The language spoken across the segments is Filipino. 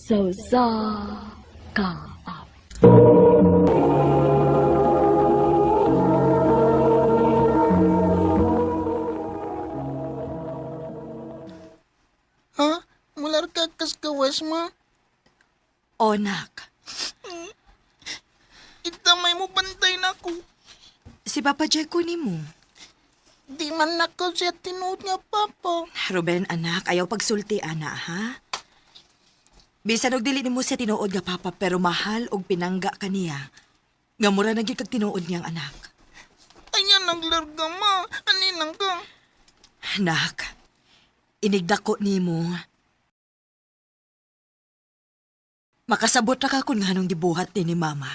sa ka. Ha? Mular ka kas kawas ma? Onak, Itamay mo bantay na ko. si Papa Jeko ni mo. Di man nakaw siya tinuod nga papa. Ruben, anak, ayaw pagsulti, ana, ha? Bisan og dili nimo siya tinuod nga papa, pero mahal og pinangga kaniya. Nga mura na gyud kag tinuod niyang anak. Ayan naglarga ma. Aninang ka? Anak, inigdako nimo. Makasabot ra ka kung nganong gibuhat ni mama.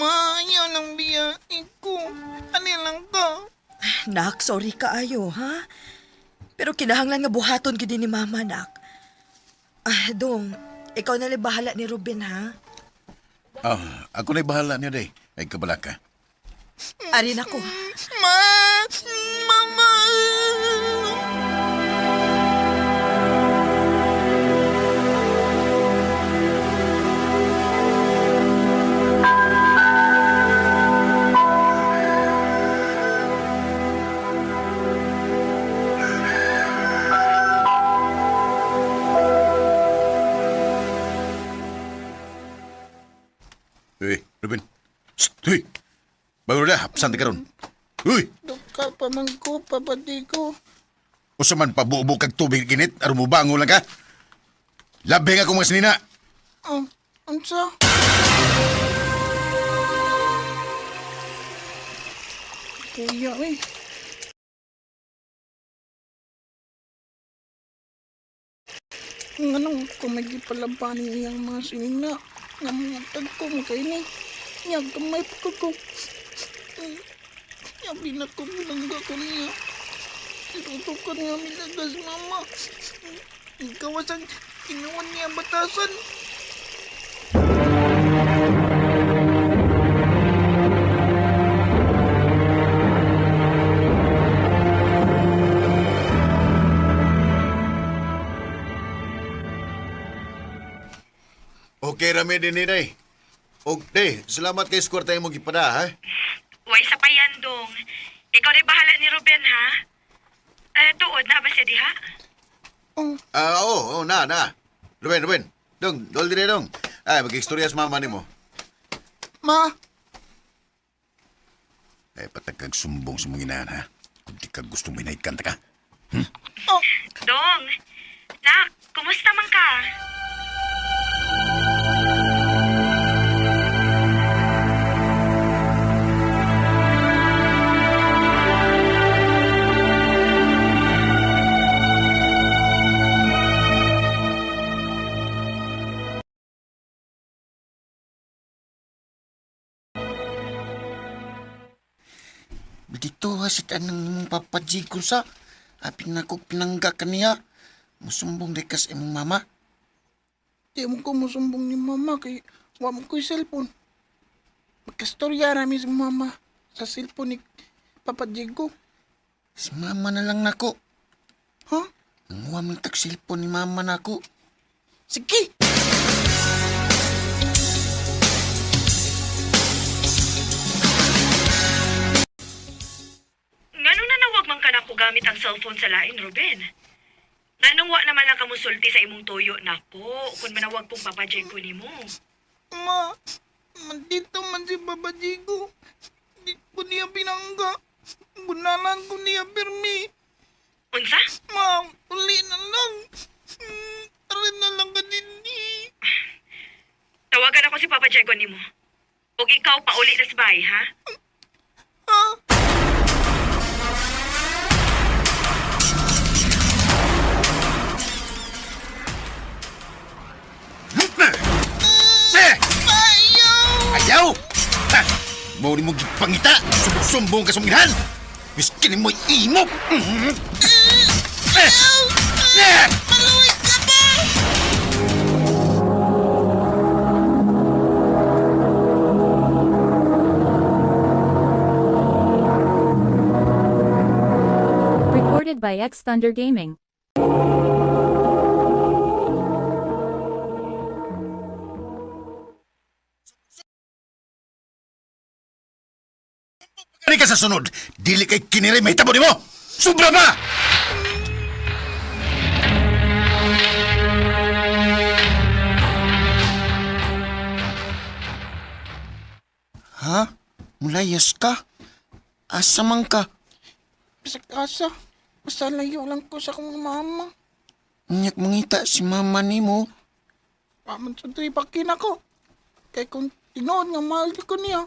Ma, ayaw nang biyain ko. Anilang ka? Nak, sorry kaayo, ha? Pero kinahanglan nga buhaton gyud ni mama, nak. Dong, ikaw na lang bahala ni Ruben, ha? Ako na'y bahala niya, day. Ay, kabala ka. Arin ako. Ma! Mama! Uy, Ruben. Shh, uy. Bago na, hapsan ka ron. Uy, Duka pa man ko, papati ko. usa man pabubo kag tubig kinit, aron mo bango lang ka. Labi nga kung mga sinina. Ansa? Kuya eh. Nganong ko magipalabanin niyang mga sinina. Namutag ko mo kayo ni. Niyag kamay pa ko. Yabi na ko bilangga ko niya. Tinutukan niya minagas mama. Ikaw asang kinuwan niya batasan. Okay, rami din ni day. Day, salamat kay skwarte mo gipada, ha? Way sa payan, Dong. Ikaw rin bahala ni Ruben, ha? Tuod na ba siya di, ha? Oo, na. Ruben. Dong, dol dire dong. Ay, mag-istorya sa mama ni mo. Ma, Ay, patagkag sumbong sa mga inahan, ha? Kung di ka gustong minahitkan ka. Dong, nak, kumusta man ka? dito hasit anang papajigol sa. Apin na ko pinangga kaniya. Musumbong dekas imong mama. Di mo ko musumbong ni mama kay wa mo ko'y cellphone. Magkastorya rami sa mama sa cellphone ni Papa Diego. Si mama na lang nako. Ha? Nanguha mo tag cellphone ni mama nako. Sige! Nganong nanawag man ka na ko gamit ang cellphone sa lain, Ruben? Nganong wa naman lang kamusulti sa imong tuyo, nako, kung manawag kong papajay ko ni mo. Ma, mandito man si Papa Diego. Di ko niya pinangga. Bunalan ko niya pirmi. Unsa? Ma, uli na lang. Arin na lang ka din Tawagan ako si Papa Diego ni mo. O ikaw pa uli na sa bahay, ha? Ha? Ayaw! Ha! Mauri mo gipangita! Sumbong ka sa mga inahan! Miskin mo imop! Maluwit ka ba? by X Thunder Gaming. Kani ka sa sunod, dili kay kiniri may tabo nimo. Sobra ba? Ha? Mulayas ka? Asa man ka? Sa kasa, basta layo lang ko sa kong mama. Unyak mangita si mama nimo. Paman sa tripakin ako. Kaya kung tinood nga mahal ko niya,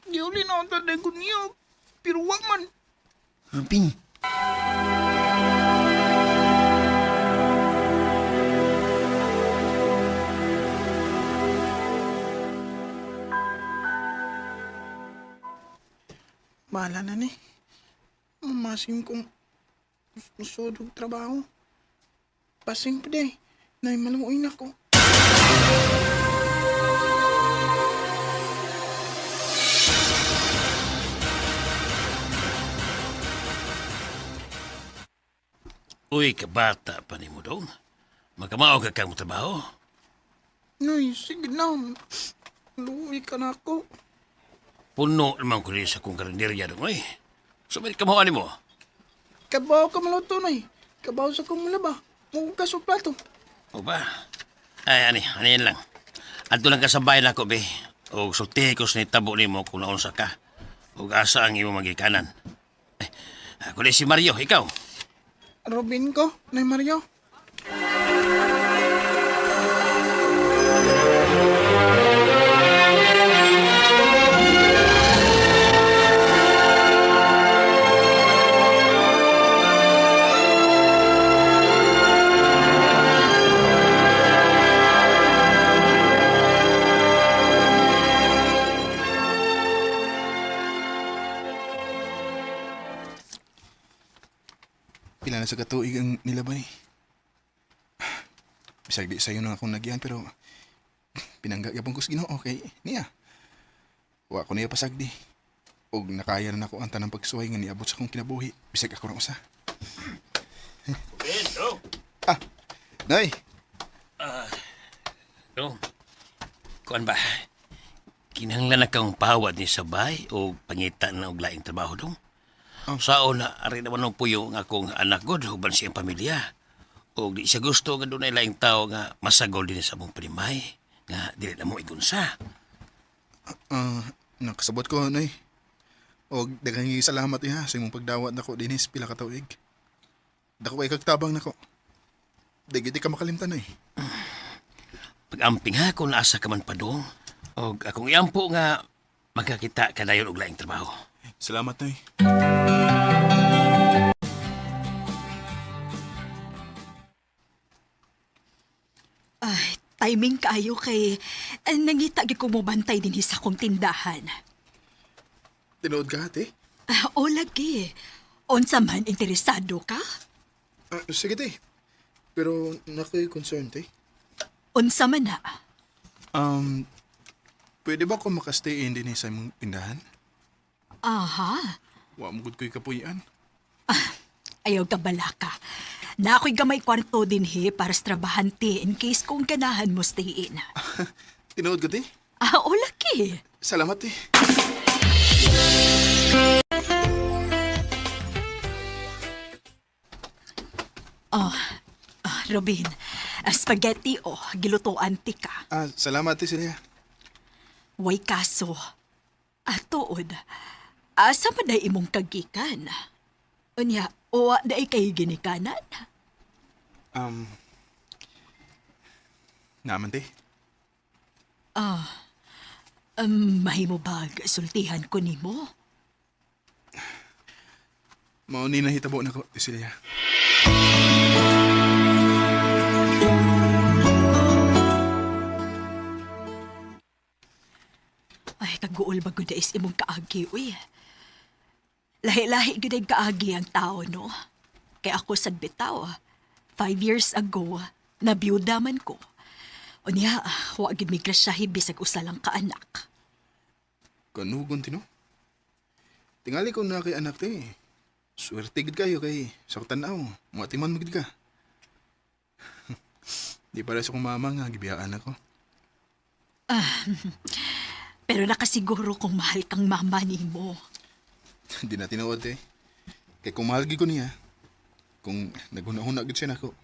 di uli na ako taday ko niya. Pero wag man. Robin, Bahala na ni. Mamasim kong musudog trabaho. Pasing pa day. Naimalangoy na ko. Uy, kabata pa ni mo dong. Magkamao ka kang trabaho. Noy, sige na. Luwi ka na ako. Puno naman ko rin sa kong karinderya dong, oy. So, may kamawaan mo. Kabaw ka maluto, Noy. Kabaw sa kong mulaba. Mugas o plato. O ba? Ay, ano yan lang. Adto lang ka sa bayan ako, be. O sultihikos ni tabo ni mo kung naunsa ka. O asa ang imo magikanan. Eh, ako rin si Mario, ikaw. Robin ko, Noy Mario. Pila na sa katuig ang nilabay. Bisag di sa'yo na akong nagyan pero pinanggagapon ko sa Ginoo kay niya. Wa ko niya pasagdi. Og nakaya na ako ang tanang pagsuway nga niabot sa akong kinabuhi. Bisag ako rin usa. Bento. Nay! No. Kuan ba? Kinahanglan na kang pahawad ni sabay o pangitan na og laing trabaho dong. Sao na ari naman ng puyo nga akong anak god huban siyang pamilya. O di siya gusto nga doon ay laing tao nga masagol din sa mong primay. Nga dili na mo igunsa. Nakasabot ko, Nay. Og daghang salamat iha sa imong pagdawat nako dinis pila ka tuig. Dako kay kagtabang nako. Di ka makalimtan, Nay. Pag-amping ha kung naasa ka man pa dong. O akong iampo nga magkakita ka dayon og laing trabaho. Salamat, Nay. Ay, timing kayo kay nangita gyud ko mo bantay din sa akong tindahan. Tinood ka, ate? O lagi. Unsa man interesado ka? Sige, te. Pero nakoy concern, te. Unsa man na? Pwede ba ako makastay in din sa imong tindahan? Aha. Wa mo gud ko'y kapuyan. Ayaw ka bala ka. Na ako'y gamay kwarto din para sa trabahante in case kung ganahan mo stay in. Tinood ka, te? O lagi. Salamat, te. Robin, spaghetti gilutoan ti ka. Salamat, te, Celia. Way kaso. Tuod, asa man na imong kagikan? Unya, uwa na kay ginikanan? Naman, te. Mahimo ba sultihan ko nimo? Mauni na hitabo na ko, te, Celia. Ay, kaguol ba gud is imong kaagi, uy. Lahi-lahi gud ay kaagi ang tao, no? Kaya ako sad bitaw. 5 years ago, nabiyuda man ko. Unya, wa gid mi grasyahi bisag usa lang ka anak. Kanugon, tino? Tingali ko na kay anak, te. Swerte gid kayo kay sa tanaw, mga timan mo gid ka. Di para sa kong mama nga, gibiyaan ako. Pero nakasiguro kung mahal kang mama ni mo. Di na tinuod eh. Kay kung mahal gid ko niya, kung naghuna-huna gid siya nako,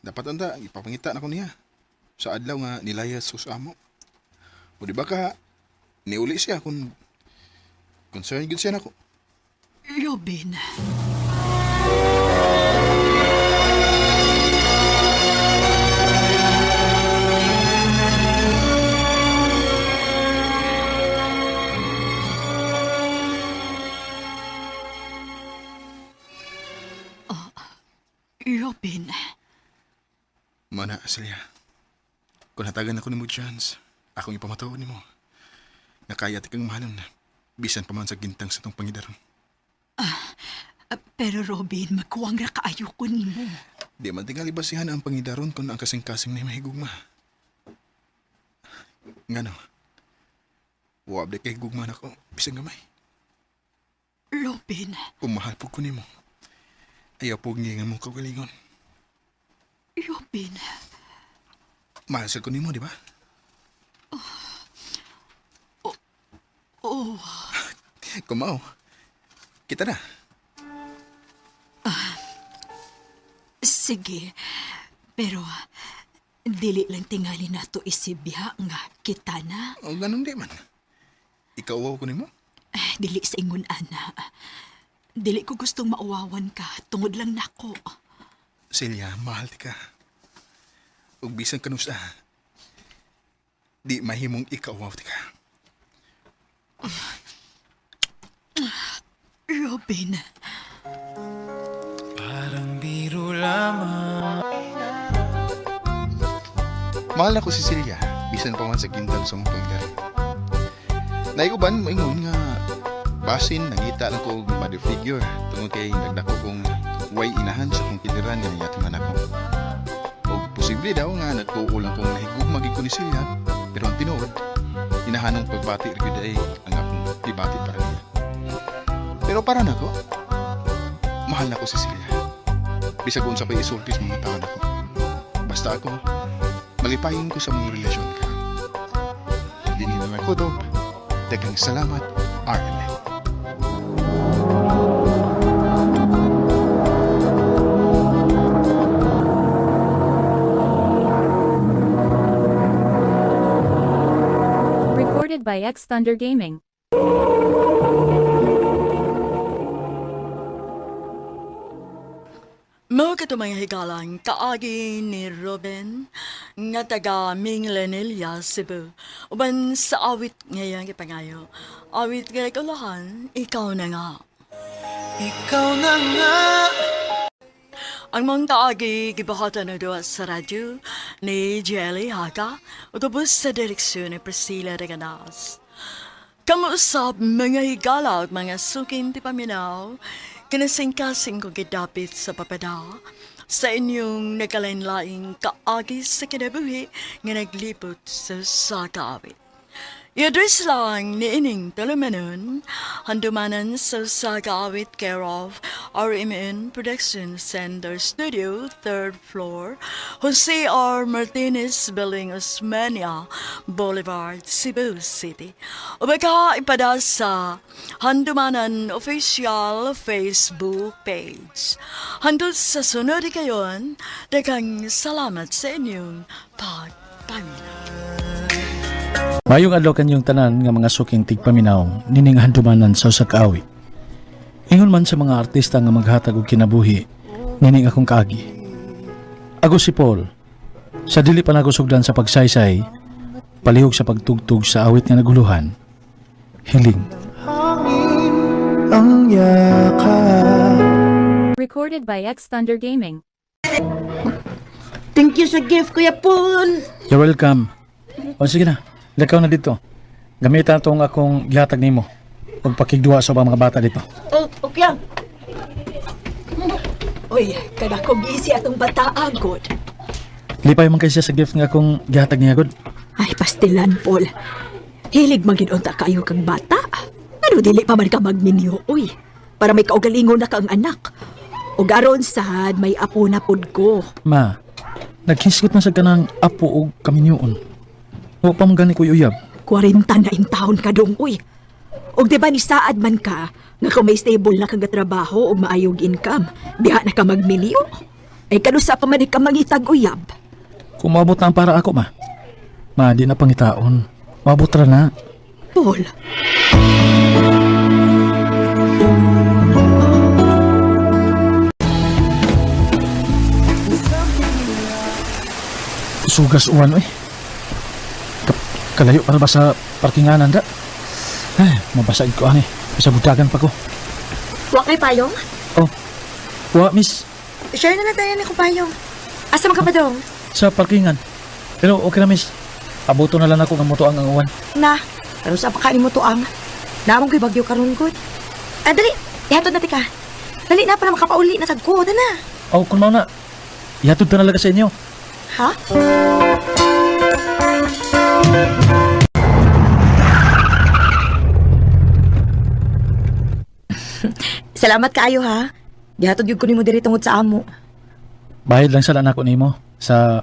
dapat anda, ipapangita na ko niya. Sa adlaw nga nilayas sus amo. O di ba ka, niuli siya kung concerned gid siya nako. Robin, Robin, Mana, Celia. Kung hatagan ako ni mo chance, akong ipamatawa ni mo. Nakaya ti kang mahalon na. Bisan pa man sa gintang sa tong pangidaron. pero Robin, magkuwang ra kaayo ko ni mo. Di man tingali basihan ang pangidaron kung ang kasing-kasing na mahigugma. Nga no, wab de kay gugma na ko, bisang gamay. Robin, Kung mahal po ko ni mo, ayaw po ngingan mo kagalingon. Robin, Mahal ko ni mo, di ba? oh, Kumao, kita na. sige. Pero, dili lang tingali na to isibya nga kita na. O ganun di man. Ikaw awaw ko ni mo? Dili sa ingon, ana. Dili ko gustong mauwawan ka, tungod lang nako. Celia, mahal ti ka. Ug bisan kanusa, di mahimong ikaw awaw ti ka. Robin, Mahal ako si Celia, bisan pa man sa gintan sa mong pangdaran. Naiguban, maingon nga, basin, nangita lang ko mother figure, tungod kay nagdako kong way inahan sa kong kiliran nga niyati man ako. O posible daw nga, nagtuo lang kong nahigugma gid ko ni Celia, pero ang tinuod, inahanong pagbati rin ay ang akong ibati para niya. Pero para nako, mahal na ko si Celia. Bisag kung sa pag-isultis mga tao na ko. Basta ako, malipayin ko sa mong relasyon ka. Hindi na nakutob. Daghang salamat, Arlen. Recorded by X Thunder Gaming. Mga kato mga higalang kaagi ni Robin nga taga Minglanilla, Cebu. Uban sa awit ngayon kipangayo. Awit nga kalahan, ikaw na nga. Ikaw na nga. Ang mga kaagi gibahatan na doon sa radyo ni Jelly Haga utubos sa direksyon ni Priscilla Reganas. Kamusap mga higala at mga sukin ti paminaw, kinasingkasing ko gidapit sa papada sa inyong nagkalain-laing kaagi sa kinabuhi nga naglipot sa sakawit. I-address lang ni ining talumanon, handumanan sa sakawit care of RMN Production Center Studio, 3rd floor, Jose R. Martinez Building, Osmania Boulevard, Cebu City. O baka ipada sa handumanan official Facebook page. Handod sa sunod kayon, daghang salamat sa inyong pagpamina. Mayong adlaw kanyong tanan nga mga suking tigpaminaw nining handumanan sa usa ka awit. Ingon man sa mga artista nga maghatag og kinabuhi nining akong kaagi. Ako si Paul. Sa dili pa nagusugdan sa pagsaysay, palihog sa pagtugtog sa awit nga naguluhan. Hiling. Recorded by X Thunder Gaming. Thank you sa gift, Kuya Paul! You're welcome. O sige na, lakaw na dito. Gamitan itong akong gihatag nimo. Huwag pakigduwa sa mga bata dito. Oh, okay. Uy, kada ko busy atong bata agod. Lipay man kayo siya sa gift nga akong gihatag niya, God. Ay, pastilan, Paul. Hilig magidunta kayo kang bata. Ano dili pa man ka magminyo, uy. para may kaugalingon na kang anak. O garon sad may apo na pud ko. Ma, naghisgot na sa kanang apo o kaminyoon. O pa mong gani ko uyab. 40 na in taon ka dong, uy. Og di ba ni saad man ka, nga kung may stable na kang trabaho o maayong income, diha na ka magmilyo. Ay kanusa pa man ka mangitag uyab. Kung maabot na ang para ako, ma. Ma, di na pangitaon. Maabot ra na. Paul, Sugas uwan, eh. Kalayo para ba sa parkinganan da? Ay, mabasag ko ani. Sa budagan pa ko. Wa kay payong? Oh, wa, miss. Share na natin ni ko payong. Asa man ka pa dong? Sa parkingan. Pero okay na, miss. Abuto na lang ako ng motoang ang uwan. Na, pero sa pakain mo tuang. Namang ko'y bagyo karon gud. Dali, ihatod na tika. Dali na para makapauli na sa goda na. Oh, kung mao na. Ihatod ka na lang sa inyo. Ha? Salamat kaayo ha. Gihatod gyud ko nimo diri tungod sa amo. Bayad lang sala nako nimo sa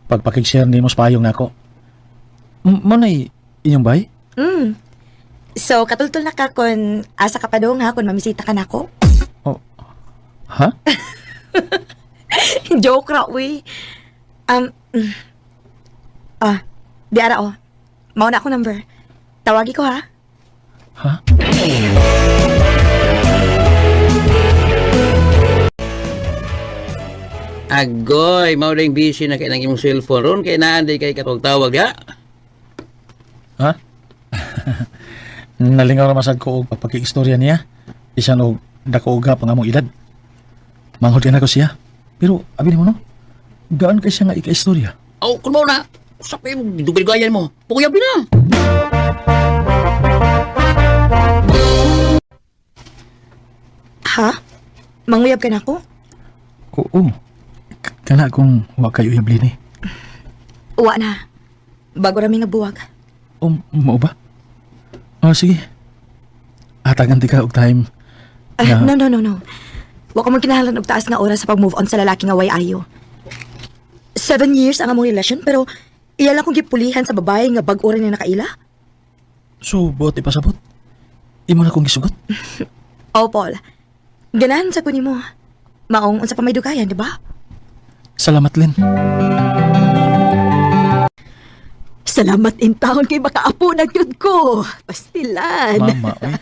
pagpakig-share nimo sa payong nako. Manay inyong bay? So, katultol na ka kung asa ka pa dong ha, kung mamisita ka nako. Oh. Ha? Joke ra, uy. Di ara oh. Mao na ako number. Tawagi ko ha. Ha? Agoy, mao ding busy na kay nang imong cellphone ron kay naanday kay katong tawag ya. Ha? Nalingaw ra masad ko og pagpakig-istorya niya. Bisan og dako uga pang among edad. Manghod ka na ko siya. Pero abi mo no. Gaan kay siya nga ika-istorya. Oh, kun mo na. Usa pa yung dubilgayan mo. Pukuyab na. Ha? Manguyab ka na ako? Oo. Kana kung wa kayo yabli ni. Uwa na. Bago rami nga buwag. O, mao ba? Oh, sige. Atagan ti ka og time. No. Wa ko man kinahanglan og taas nga oras sa pag-move on sa lalaki nga way ayo. 7 years ang among relasyon pero iya lang kong gipulihan sa babae nga bag-o rin na nakaila. So, buot ipasabot. Imo na kong gisugot. Oh, Paul. Ganahan sa kunin mo. Maong unsa pa may dugayan, di ba? Salamat, Lynn. Salamat in taon kay makaapo na gyud ko. Pastilan. Mama, oy.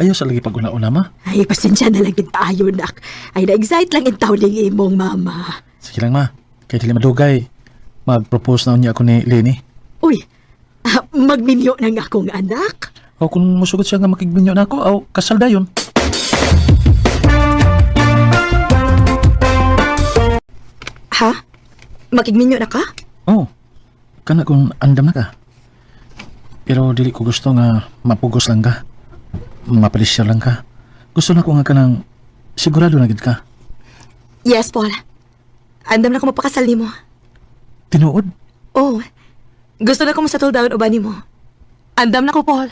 Ayaw sa lagi pag-una-una, ma. Ay, pasensya na lang kita tayo, nak. Ay, na-excite lang in taon ng imong mama. Sige lang, ma. Kaya dili madugay. Mag-propose na niya ako ni Lenny. Uy, magminyo ng akong anak. O kung musugot siya nga makigbinyo na ako, aw, kasal dayon. Ha? Makigminyo na ka? Oh, kana kung andam na ka. Pero dili ko gusto nga mapugos lang ka. Mapalisyar lang ka. Gusto na ko nga kanang sigurado na gid ka. Yes, Paul. Andam na ko mapakasal nimo. Tinuod? Oh, gusto na ko masettle down uban nimo. Andam na ko, Paul.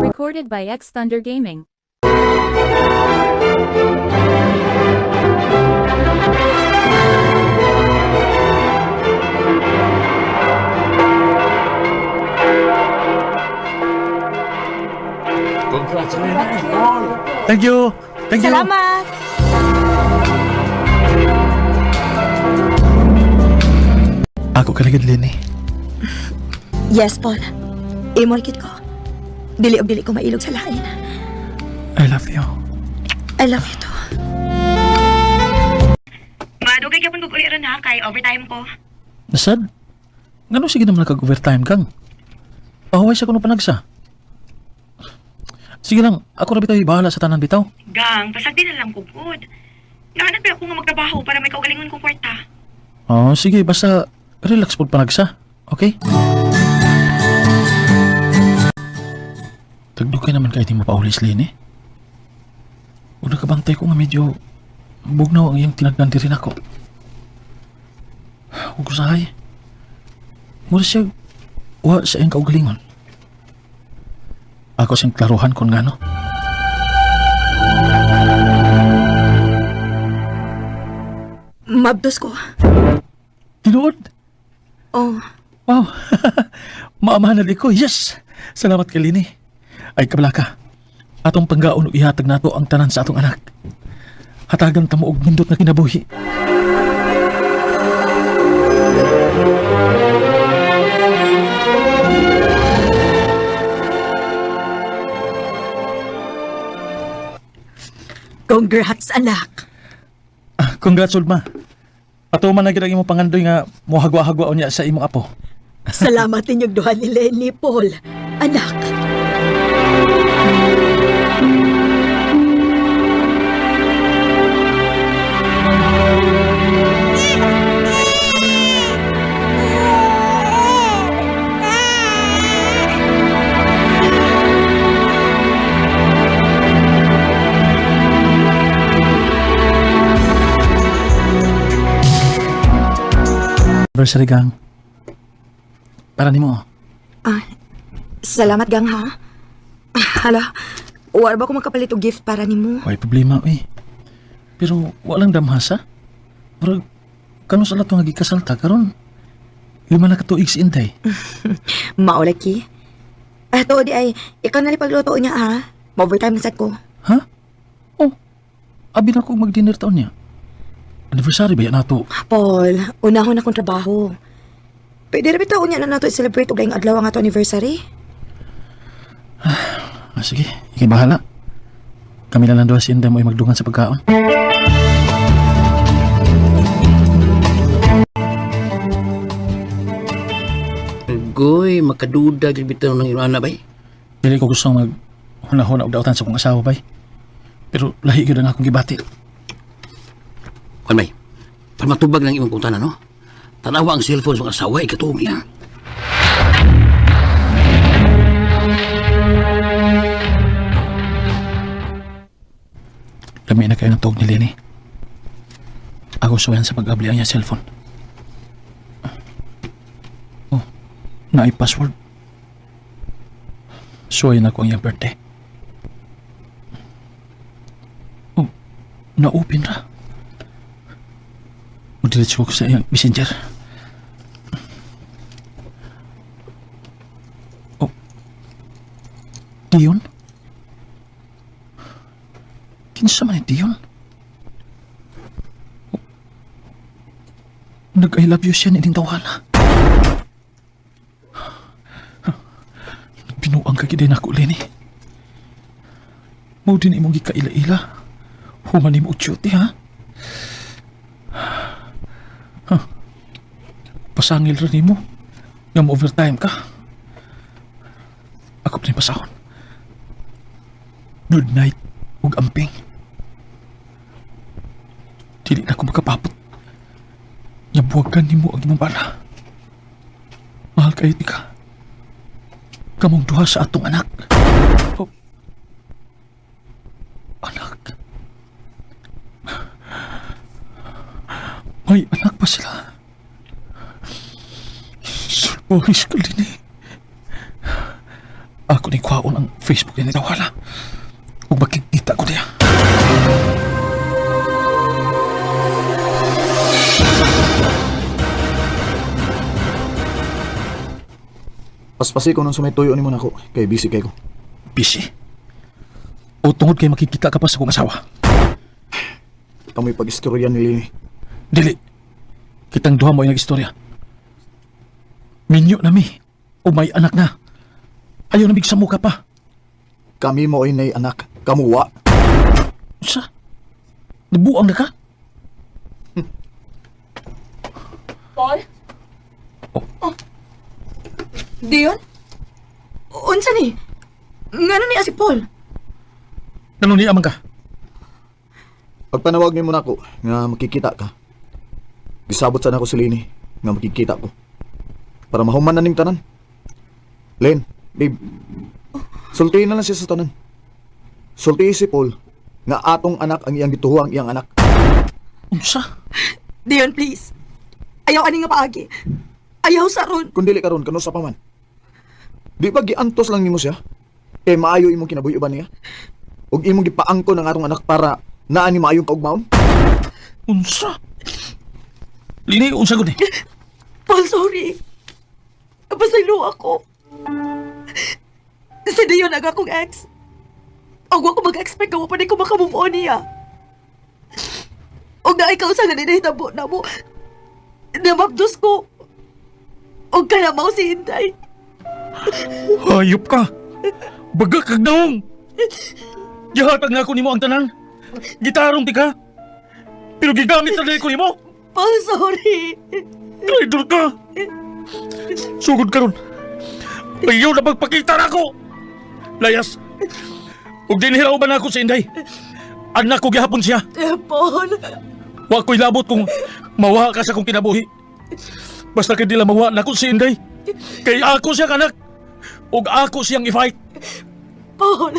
Recorded by X Thunder Gaming. Thank you! Thank you! Salamat! Ako kalagad, Lenny. Yes, Paul. Imorkit ko. Dili og dili ko mailog sa lain. I love you. I love you too. Madugay ka pang guguliran ha, kay overtime ko. Nasad? Ngano sige naman nag-overtime kang? Pahuway sa kuno panagsa. Sige lang, ako na bitaw bahala sa tanan bitaw. Gang, pasag din na lang ko good. Nahanap pa ako nga magtrabaho para may kaugalingon kong kwarta. Oh, sige, basta relax po panagsa. Okay? Tagdugay naman kayo di mapaulis, Lenny. Huwag nakabantay ko nga medyo bugnaw ang iyong tinagnan rin ako. Huwag ko sahay. Mura siya, wa sa iyong kaugalingon. Ako siyang klaruhan kung ngano. Mabdos ko. Tinuod? Oh, Wow. Maamahan na di ko. Yes! Salamat kay Lini. Ay, kabalaka. Atong panggaon o ihatag nato ang tanan sa atong anak. Hatagan tamo og nindot na kinabuhi. Congrats, anak. Congrats, Ulma. Patuman na gid ang imong pangandoy nga mohagwa-hagwa niya sa imong apo. Salamat ninyong duha ni Lenny, Paul. Anak. Anniversary gang. Para nimo. salamat gang ha. Hala, wala ba ko makapalit og gift para nimo? Way problema Pero walang damhasa. Murag kano sa lato nga gikasalta karon. 5 na ka tuig si Inday. Maulaki. To di ay, ikaw na ni pagluto niya ha. Ma-overtime na sad ko. Ha? Oh. Abi na ko mag-dinner taon niya. Anniversary ba yan nato? Paul, unahon akong trabaho. Pwede rin taon niya na nato i-celebrate og laing adlaw ang ato anniversary. Sige, ikay bahala. Kami na lang doon si Inday mo ay magdungan sa pagkaon. Goy, makaduda gid bitaw ng imong anak bay. Dili ko gusto mag-huna-huna og dautan sa kong asawa bay. Pero lahi gyud ang akong gibati. Kuan bay. Para matubag lang imong kungtanan, no? Tanawa ang cellphone sa asawa ikatuog niya. Lami na kayo ng tuog ni Lenny. Ako suwayan sa pag-abli ang niya cellphone. Oh, na-password. Suwayan ako ang iyang birthday. Oh, na-open ra. Udiretso ko sa iyang messenger. Oh, Dion? Kinsa man ni Dion? Oh, nag-I love you siya ni tawala. Binuang ka gid ako, Lenny. Mao din imong gikaila-ila. Human imong utyuti, ha? Pasangil rin mo. Nga overtime ka. Ako pa rin pasahon. Good night, ug amping. Dili na ako makapapot. Nyabuwagan ni mo ang imong bala. Mahal kayo di ka. Kamong duha sa atong anak. Oh. Anak. May anak pa sila. Boris ka din Ako ni kwaon ang Facebook niya nitawala. Kung makikita ko niya. Paspasi ko nung sumituyo ni mo na ako. Kay busy kay ko. Busy? O tungod kay makikita ka pa sa kong asawa? Kamoy pag-istorya ni Lini. Dili. Kitang duha mo yung istorya. Minyo na mi. O may anak na. Ayaw na bigsa mo ka pa. Kami mo ay nay anak. Kamuwa. Sa? Nabuang na ka? Paul? Dion? Unsa ni? Ngano ni si Paul? Ganun ni amang ka? Pagpanawag ni mo na ako nga makikita ka. Gisabot sana ako si Lini nga makikita ko. Para mahuman na ning tanan. Len, babe. Sultihin na lang siya sa tanan. Sultihin si Paul nga atong anak ang iyang gituhuang iyang anak. Unsa? Dion, please. Ayaw ani nga paagi. Ayaw saron. Kung dili karon kano sa paman. Di ba giantos lang nimo siya? Kay maayo imong kinabuhi-uban niya. Ug imong gipaangko ng atong anak para naa ni maayong kaugmaon. Unsa? Lini, unsa gud ni? Paul, sorry. Napasaylo ako. Si Dion ang akong ex. Ang ako mag-expect ka mo pa di ko makamove on niya. O na ikaw sa naninahitabo na mo. Namabdos ko. O kaya mo si Inday. Hayop ka! Baga kag naong! Gihatag nga ako nimo ang tanan. Gitarong ti ka. Pero gigamit sa ko nimo. Paul, sorry. Traidor ka! Sugod ka ron. Ayaw na magpakita na ako! Layas! Huwag dinhiraw ba na ako sa Inday? Anak ko gihapon siya. Paul. Wa ko'y labot kung mawa ka sa kong kinabuhi. Basta kay dila mawa na ako si Inday. Kay ako siyang anak. Ug ako siyang i-fight. Paul.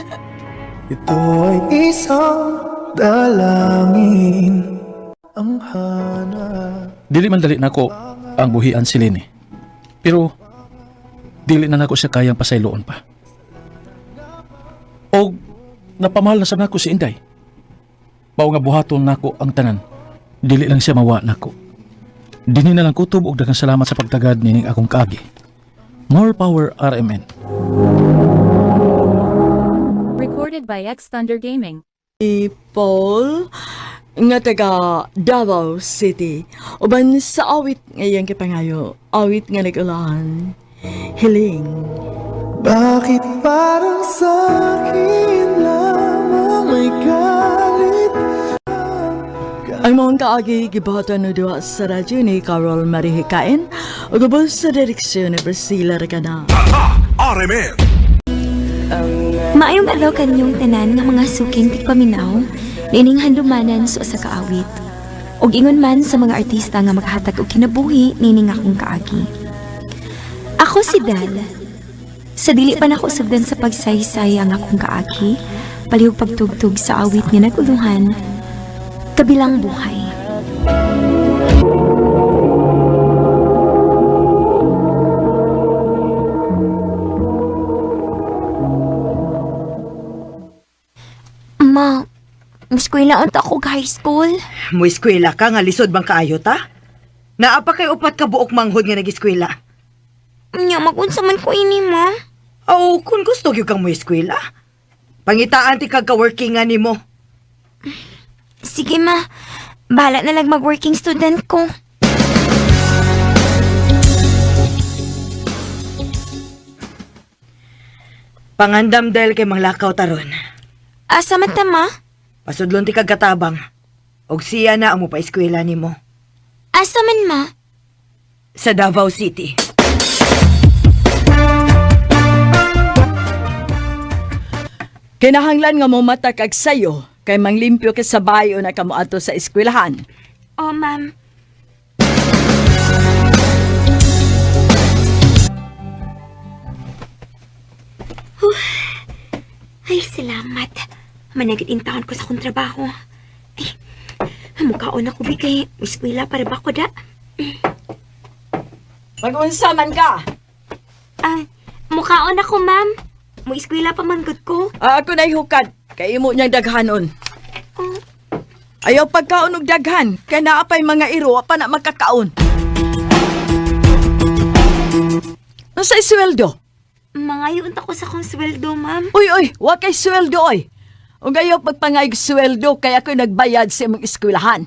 Ito ay isang dalangin ang hanap. Dili man dali nako ang buhian si Lini. Pero dili na nako siya kayang pasayloon pa. O napamahal na sa nako si Inday. Mao nga buhaton nako ang tanan. Dili lang siya mawa nako. Dinhi na lang kutob og daghang salamat sa pagtagad nining akong kaagi. More power RMN. Recorded by X Thunder Gaming. Paul, nga taga Davao City. Uban sa awit ngayang kipangayo, awit nga nag-ulahan, hiling. Bakit parang sa'kin lamang may galit? Ang mga kaagi gibatan no duwa sa radyo ni Carol Marihikain o gabos sa direksyon ni Priscilla Recana. Maayong adlaw kanyong tanan nga mga suking tigpaminaw, nining handumanan sa usa ka awit. Og ingon man sa mga artista nga maghatag og kinabuhi nining akong kaagi. Ako si Dal. Sa dili pa nako sugdan sa pagsaysay ang akong kaagi, palihog pagtugtog sa awit nga naguluhan, kabilang buhay. Ma, muskwila unta ako high school. Muiskwela ka nga lisod bang kaayo ta? Naapa kay upat ka buok manghod nga nag-eskwela. Nya magunsa man ko ini, ma. Oh, kung gusto gyud kang muiskwela. Pangitaan ti kag ka-working nga nimo. Sige, ma. Bahala na lang mag-working student ko. Pangandam dahil kay manglakaw taron. Asa man ta, ma? Pasudlon ti kag katabang. Og siya na ang mupa-eskwela nimo. Asa man, ma? Sa Davao City. Kinahanglan nga mo matakag sayo kay manglimpyo ka sa bayo na kamo ato sa eskwelahan. Oh, ma'am. Ay, salamat. Managit intahon ko sa akong trabaho. Ay, mukhaon ako bigay. Eskwela para ba ko da? Mag-unsa man ka? Mukhaon ako, ma'am. Mo eskwela pa man gud ko. Ako na'y hukad, kay imo niyang daghanon. Ayaw pagkaon og daghan, kay naapay mga iro pa na magkakaon. Ano sa sweldo? Mangayon ta ko sa kong sweldo, ma'am. Uy, wa kay sweldo, oy. O ayaw pagpangayog sweldo, kaya ako'y nagbayad sa imong eskwelahan.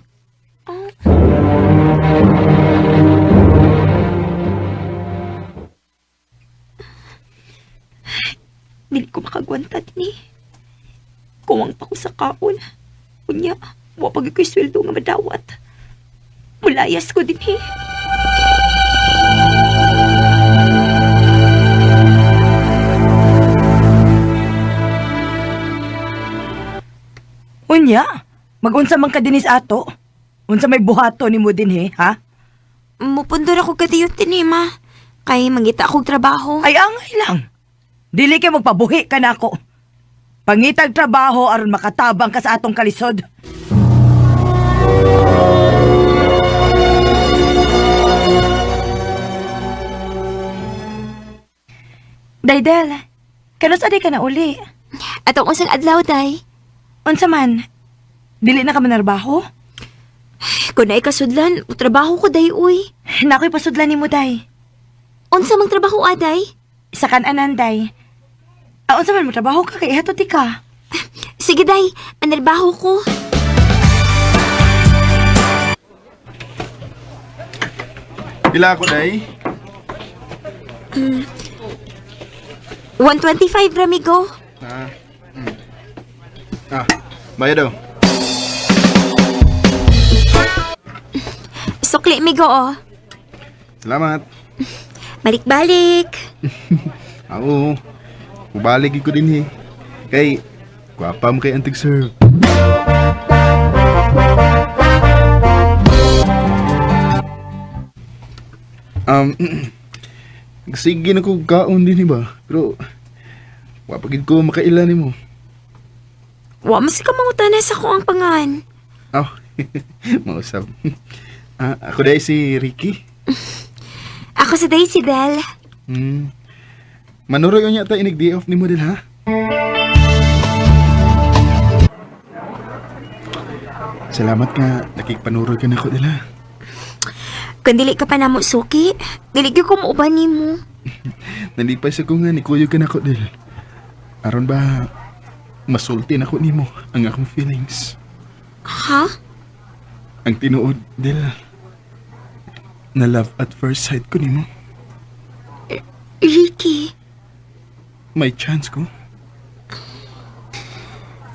Dili ko makagwanta din eh. Kuwang pa ko sa kaon. Kunya, wa pag ko'y sweldo nga madawat. Mulayas ko din eh. Unya, mag-unsa man ka dinis ato? Unsa may buhato nimo dinhi, ha? Mupundor ako kadiyot din eh, ma. Kay mangita akong trabaho. Ay, angay lang. Dili kay magpabuhi ka na ako. Pangitag trabaho aron makatabang ka sa atong kalisod. Daydel, kanos aday ka na uli? Atong usang adlaw, day. Unsa man? Dili na ka manarbaho? Kung na ikasudlan, trabaho ko day uy. Nakoy pasudlan ni mo, day. Unsa mang trabaho aday? Sa kananan, day. Unsa man mo trabaho ka kay ihato ti ka. Sige day, manarbaho ko. Pila ako, day? 125 ramigo. Bayad daw. Sukli migo oh. Salamat. Balik-balik. Oo. Ubalig ko din Kay, gwapa mo kay Antig Sir. Sige na ko kaon din ba? Pero, wapagid ko makailan mo. Wa mo si ka mangutana sa ko ang pangan. Oh, mausap. Ako dahil si Ricky. Ako si Daisy Del. Manuro yun yata inig day off ni model ha? Salamat nga, nakikpanuro ka na ko nila. Kung dili ka pa na mo suki, dili ko mauban ni mo. Nalipay sa ko nga, nikuyo ka na ko nila. Aron ba, masulti na ko ni mo ang akong feelings. Ha? Ang tinuod, Del. Na love at first sight ko ni mo. Ricky, May chance ko.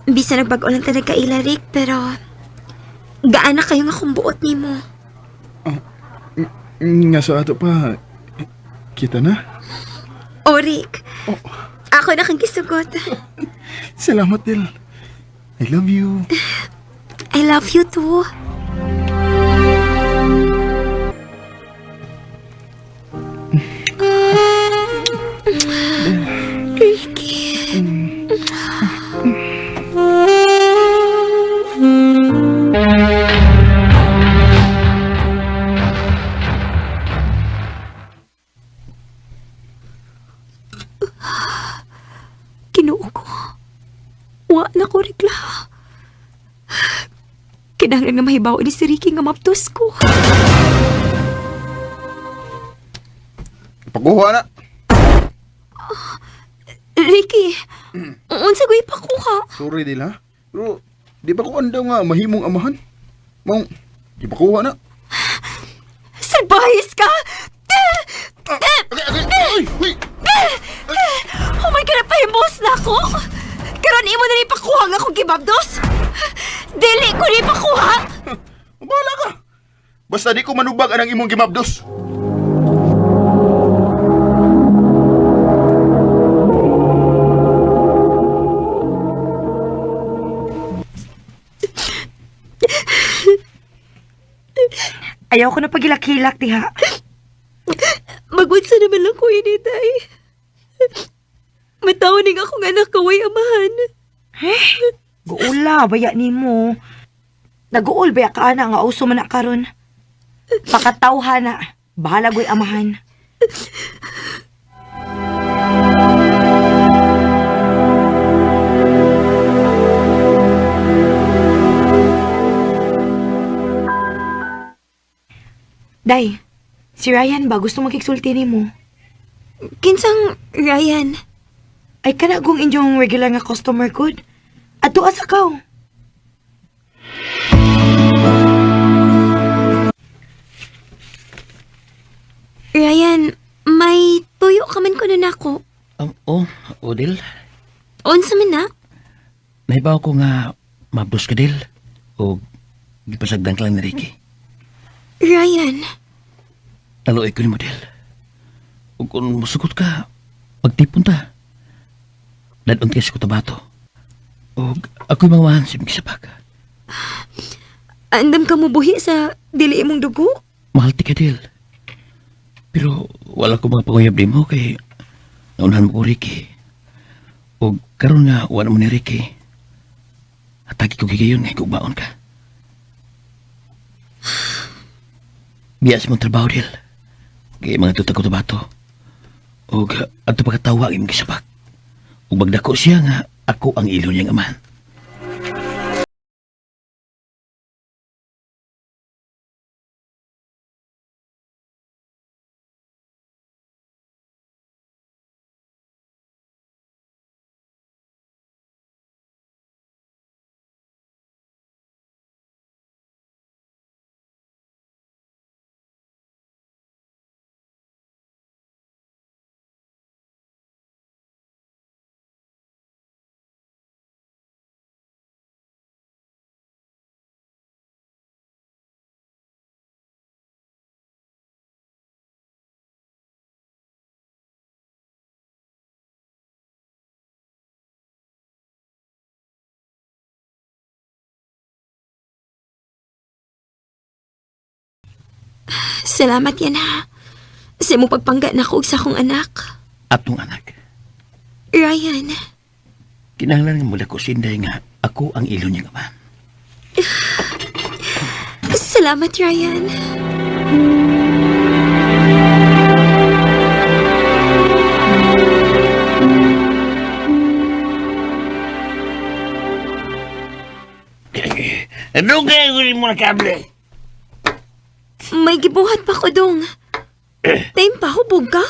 bisa nagbag-o lang talaga ila Rick, pero gaan na kayo nga kung buot ni mo. Nga sa ato pa, kita na. O Rick, ako na kang kisugot. Salamat, Del. I love you. I love you too. Kinuo ko. Wa na ko regla. Kinahanglan nga mahibaw ni si Ricky nga maptos ko. Pakuha na. Ricky, unsa gay pakuha? Sorry, Del ha. Pero, di ba ko andaw nga mahimong amahan? Mong, di pa kuha na. Salbahis ka! Oh my God, napahimos na ako! Karon imo na ni pakuha nga akong gibabdos! Dili ko ni pakuha! Bahala ka. Basta di ko manubag anang imong gimabdos. Ayaw ko na pagilak-hilak, diha. Magwagsa naman lang ko ini, day. Matawaning akong anak kaway amahan. Guula, baya ni mo. Naguol baya ka na nga uso man na karon. Pakatawha na. Bahala go'y amahan. Day, si Ryan ba gusto magkiksulti ni mo? Kinsang Ryan? Ay kanagong inyong regular nga customer good. Ato asa kaw. Ryan, may tuyo ka man ko na nako. Odil, Unsa man na? nahibaw ko nga mabdos ka, Del. O gipasagdan ka lang ni Ricky. Ryan, Naluoy ko ni mo, Del. O kung masugot ka, pagtipon ta. Dadon ka sa kutabato. O ako'y mamahan si Migsabag. andam ka mo buhi sa dili imong dugo? Mahal ti ka, Del. Pero wala ko mga panguyab di mo kay naunahan mo ko, Ricky. O karon nga, wala mo ni Ricky. Atagi ko gigayon nga ikubaon ka. Biyas mong trabaho, Del. Kaya mga tutag ko bato. O ato pagkatawa ang imong gisabak. O bagdako siya nga ako ang ilo niyang amahan. Salamat yan ha. Sa imong pagpangga na ko sa akong anak. Atong anak. Ryan, Kinahanglan mo ko sinday nga ako ang ilo niya ama. salamat Ryan. Dugay ko rin mo na kable. May gibuhat pa ko dong. Time pa, hubog ka?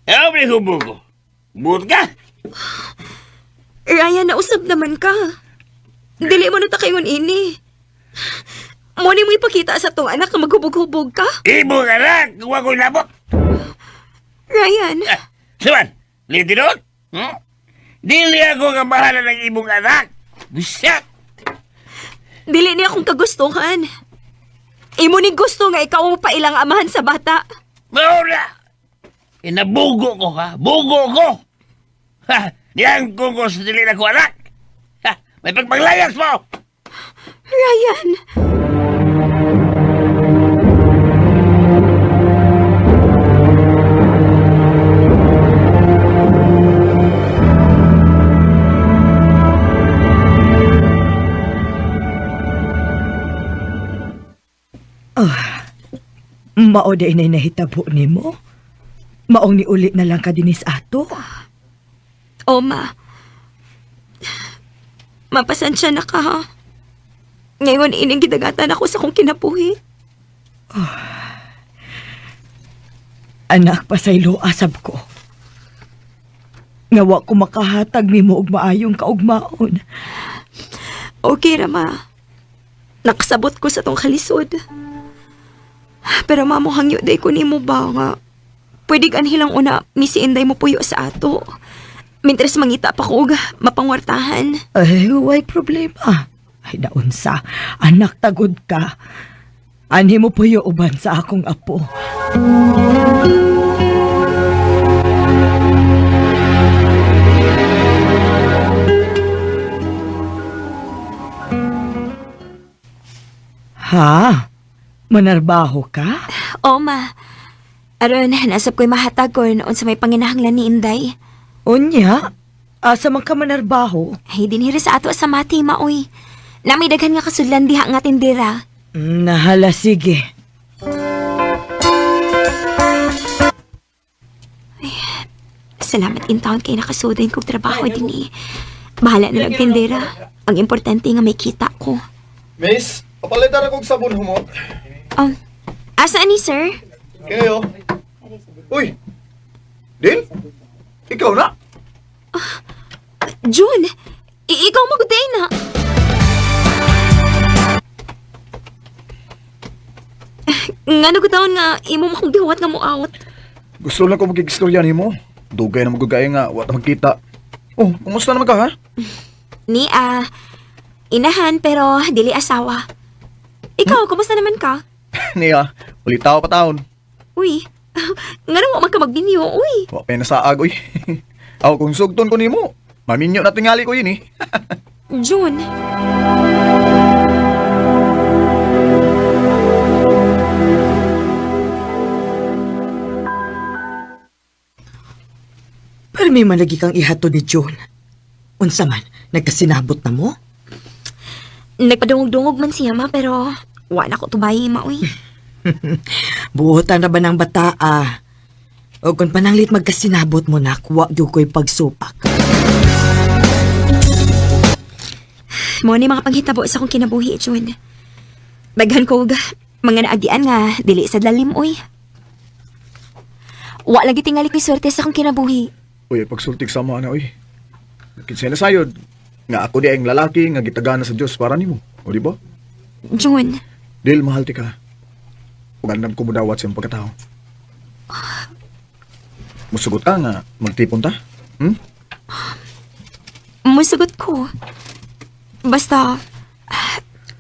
Abre hubog ko. Buot ka? Ryan, nausap naman ka. Dili mo na ta kayon ini. Mo ni mo ipakita sa tong anak na maghubog-hubog ka? Ibo ka na, kuha ko'y labot. Ryan, Saban, liti doon? Dili ako ka bahala ng ibong anak. Bisyak! dili niya akong kagustuhan. Imo ni gusto nga ikaw ang pailang amahan sa bata. Maula! Inabugo ko ha, bugo ko! Ha, diyan ko sa dili na ko anak. Ha, may pagpaglayas mo! Ryan! Mao day na nahitabo nimo. Maong ni uli na lang ka dinis ato. Oma, mapasensya na ka ha. Ngayon ining gidagatan ako sa kong kinabuhi. Anak, pasaylo asab ko. Nga wa ko makahatag nimo og maayong kaugmaon. Okay ra ma. Nakasabot ko sa tong kalisod. Pero mamo hangyo day ko nimo ba nga pwede ganhilang una misiinday mo puyo sa ato. Mintres mangita pa ko og mapangwartahan. Ay, way problema. Ay, naunsa. Anak, tagod ka. Ani mo puyo uban sa akong apo. Ha? Manarbaho ka? Oma, aron nasab ko'y mahatag ko noon sa may panginahanglan ni Inday. Unya? Asa man ka manarbaho? Ay, dinhiri sa ato sa mati, maoy. Namay daghan nga kasudlan diha nga tindera. Nahala, sige. Ay, salamat in taon kay nakasudan kong trabaho din eh. Bahala na lang tindera. Ang importante nga may kita ko. Miss, papalitan akong sabon humot. Asaan ni sir? Kayo. Uy! Din? Ikaw na? June, ikaw maguday na. Ngano ko taon nga imo mo kong gihuwat nga mo out. Gusto lang ko magkigistorya ni mo. Dugay na magugay nga, wala magkita. Oh, kumusta naman ka ha? Ni inahan pero dili asawa. Ikaw, kumusta naman ka? Niya, ulit tao pa taon. Uy, ngano mo man ka magbinyo, uy. Wapay na sa agoy. Ako kung sugton ko ni mo. Maminyo na tingali ko yun eh. June. Pero may malagi kang ihato ni John. Unsa man, nagkasinabot na mo? Nagpadungog-dungog man siya ma pero wala ko tubayi ma, uy. Buotan na ba ng bata O kung pananglit magkasinabot mo na, kuwa yung ko'y pagsupak. Mo ni mga panghitabo sa akong kinabuhi, June. Daghan ko mga naagian nga dili sa lalim, uy. Wa lagi tingali ko'y swerte sa akong kinabuhi. Uy, pagsultik sa mga na, uy. Kinsay na sayod. Nga ako di ang lalaki nga gitagana sa Diyos para nimo. O di ba? June. Dil, mahal ti ka. Ugandam ko mo dawat sa iyong pagkatao. Musugot ka nga, magtipon ta? Musugot ko. Basta,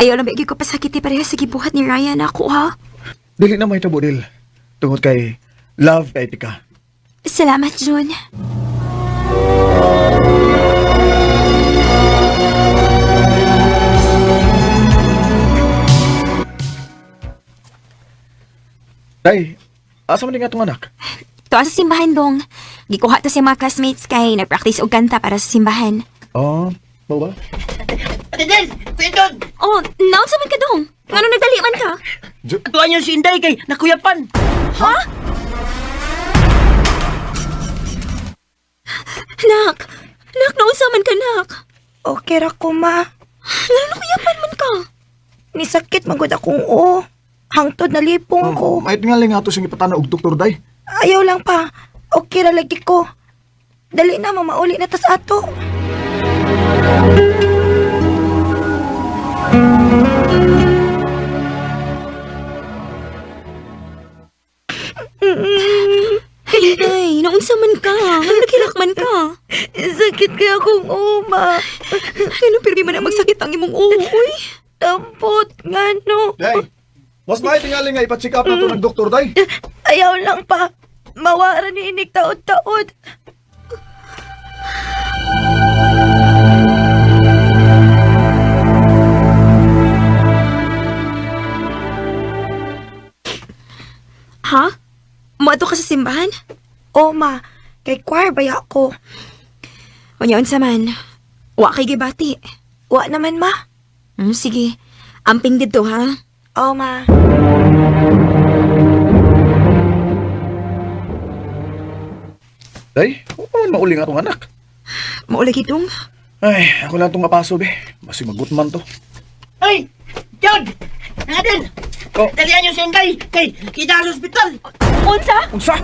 ayaw lang bigay ko pasakiti pareha sa gibuhat ni Ryan ako, ha? Dili na may tabo, Dil. Tungod kay love kay tika. Salamat, June. Day, asa man nga itong anak? Tuwa sa simbahan dong. Gikuha to sa mga classmates kay nag-practice og kanta para sa simbahan. Oh, mo ba? Oh, naon sa man ka dong? Ngano nagdali man ka? Tuwa niyo si Inday kay nakuyapan. Ha? Nak! Nak, naon sa man ka, nak? Okay ra ko, ma. Nakuyapan man ka. Nisakit magod akong hangtod na lipong ko. May tingali nga ito siyang ipatana og doktor, Day. Ayaw lang pa. Okay ra lagi ko. Dali na, mamauli na tas ato. Ay, naunsa man ka? Ano naghirakman ka? Sakit kaya akong uma. Kailan pero di man na magsakit ang imong uy? Tampot, ngano. Day, mas may tingali nga ipacheck up na ito ng doktor, Day. Ayaw lang pa. Mawara ni inig taod-taod. Ha? Mato ka sa simbahan? O, ma. Kay choir baya ako. Unyaon sa man. Wa kay gibati. Wa naman, ma. Sige. Amping dito, ha? O, ma. Day, mauli nga itong anak. Maulagi dong. Ay, ako lang itong mapaso, be. Masig magutman to. Ay! John! Naden! Oh. Dalihan niyo si Inday kay kita sa ospital. Unsa? Unsa?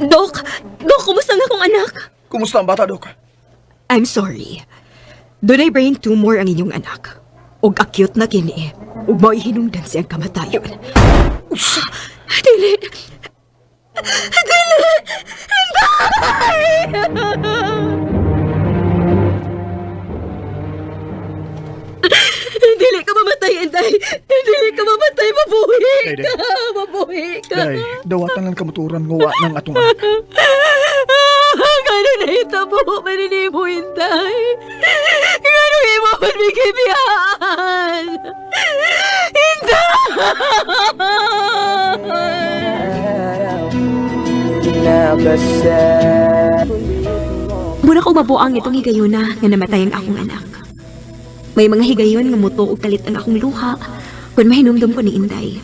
Dok! Dok, kumusta nga akong anak? Kumusta ang bata, Dok? I'm sorry. Doon ay brain tumor ang inyong anak. Og acute na kini. Ug mo'y hinungdan siyang kamatayon. Dili! Dili! Dili ka mamatay, Inday! Dili ka mamatay! Mabuhi Day, ka! Mabuhi ka! Day, dawatan lang kamuturan nga wa ng atong anak. Gano'n na itabo manini mo, Inday! Gano'n imo magbigibihan! Muna ko mabuang itong higayon na nga namatay ang akong anak. May mga higayon nga muto o kalit ang akong luha kung mahinumdum ko ni Inday.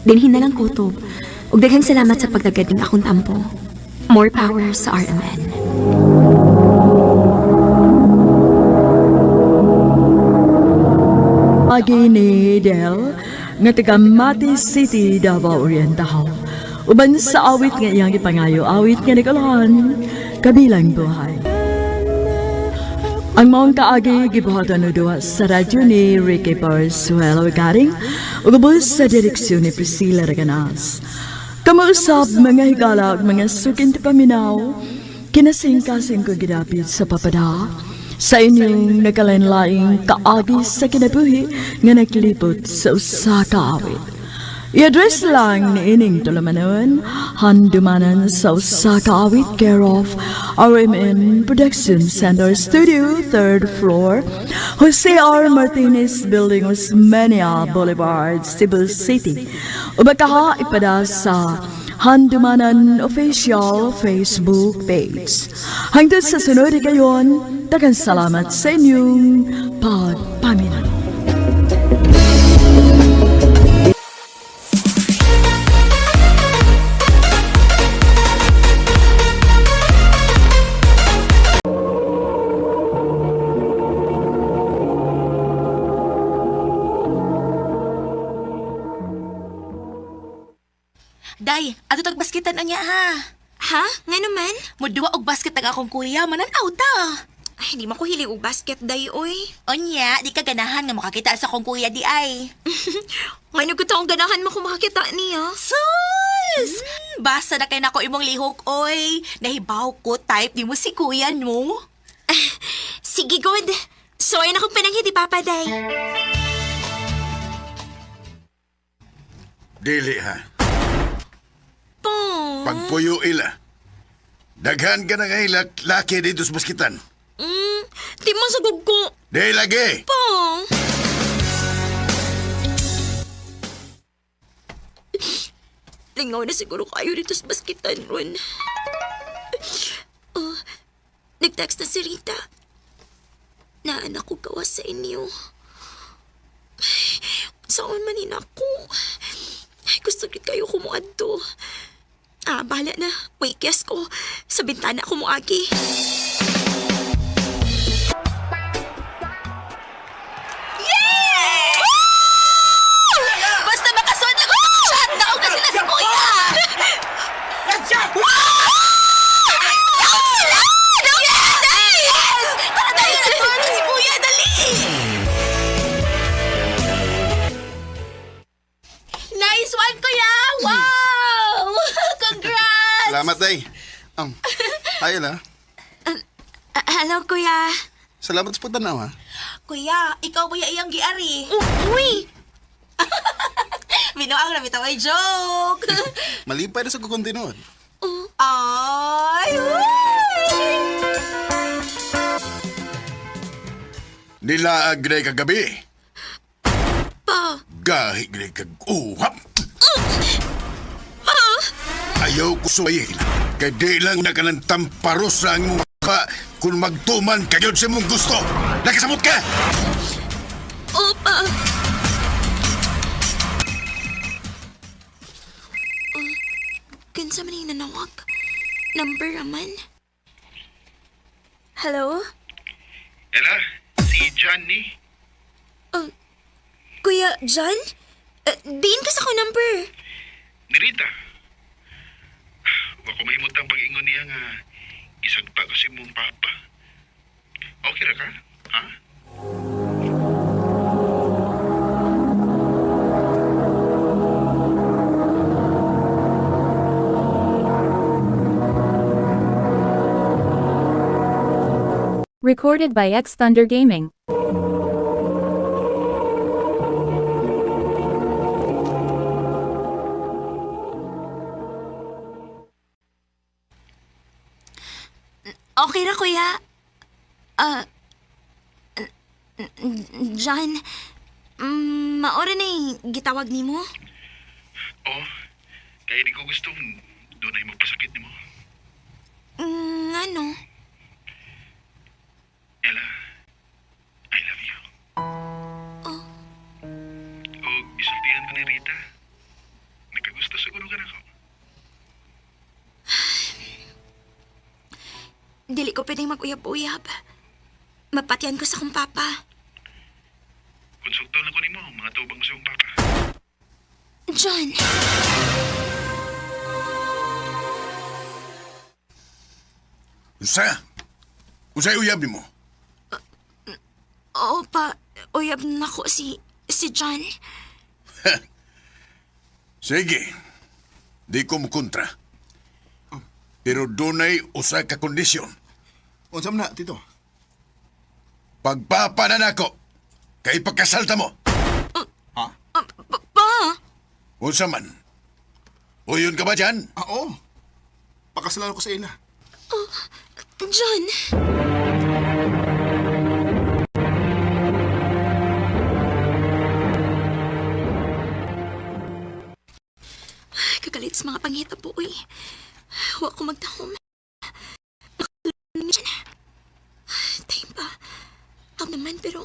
Dinhin na lang kutob ug daghang salamat sa pagdagad ng akong tampo. More power sa RMN. Agi ni Del, nga taga Mati City, Davao Oriental. Uban sa awit nga iyang ipangayo, awit nga nagalahan, kabilang buhay. Ang maong kaagi, gibuhatan no duwa sa radyo ni Ricky Barzuelo Garing, ugubos sa direksyon ni Priscilla Raganas. Kamuusap mga higala ug mga sukin ti paminaw, kinasing-kasing ko gidapit sa papada, sa inyong nagkalain-laing kaagi sa kinabuhi nga naglibot sa usa ka awit. I-address lang ni ining tulamanon, handumanan sa usa ka awit care of RMN Production Center Studio, 3rd floor, Jose R. Martinez Building, Osmeña Boulevard, Cebu City. Ubakaha ipada sa Handumanan Official Facebook page. Hangtod sa sunod gayon, daghang salamat sa inyong pagpaminaw. Day, ato tag basketan na niya ha. Ha? Nga naman? Muduwa og basket ang akong kuya, mananaw ta. Ay, di man ko hiling og basket, day, oy. Onya, di ka ganahan nga makakita sa akong kuya di ay. Ngayon ko taong ganahan mo kung makakita niya. Sus! Basta na kay nako imong lihok, oy. Nahibaw ko type di mo si kuya mo. Sige, God. So, ayun akong pananghit, Papa, day. Dili ha. Po. Pagpuyo ila. Daghan ka na ngay laki dito sa baskitan. Di mo sa ko. Di lagi. Pa. Lingaw na siguro kayo dito sa baskitan ron. Nag-text na si Rita. Naanak ko gawas sa inyo. Saan manin ako? Ay, gusto rin kayo kumuadto. Bahala na. Wait, guess ko. Sa bintana ako muagi. Yay! Basta makasuot lang ako! Shot na ako kasi na si Kuya! Wow! Yes! Para tayo na si Kuya, dali! Nice one, Kuya! Wow! Congrats! Salamat, day. Ayaw na. Hello, Kuya. Salamat sa pagtanaw, ha? Kuya, ikaw ba iyang giari? Uy! Binuang na bitaw ay joke. Malipay na sa kukontinuod. Ay! Nila agray kagabi. Pa. Gahi gray kag-uhap. Ayaw ko suwayin. Kay di lang na ka ng tamparos sa ang mukha kung magtuman kayo sa mong gusto. Nakasamot ka! Opa. Kinsa man yung nanawag? Number raman? Hello? Ella, si John ni. Kuya John? Diin ka sa ko number. Ni Rita. Wa ko mahimutang pag-ingon niya nga isagpa ko si mong papa. Okay ra ka? Ha? Recorded by X Thunder Gaming. Okay ra, Kuya. John, maora na gitawag ni mo? Oh, kaya di ko gusto doon ay magpasakit ni mo. Ano? Ella, I love you. O, isultihan ko ni Rita. Nakagusto siguro ka na ko. Dili ko pwedeng mag-uyab-uyab. Mapatian ko sa kong papa. Konsulto na ko ni mo, mga tubang sa iyong papa. John! Unsay uyab ni mo? Oo pa, uyab na ko si John. Sige. Di ko mukontra. Pero dunay usa ka kondisyon. Unsam na, tito? Pagpapanan ako, kay pagkasalta mo. Pa! Unsa man? Uyon ka ba dyan? Oo. Pakasalan ko sa ila. John! Kagalit sa mga pangita po, uy. Huwag ko magtahom. Tayo pa. Ako naman, pero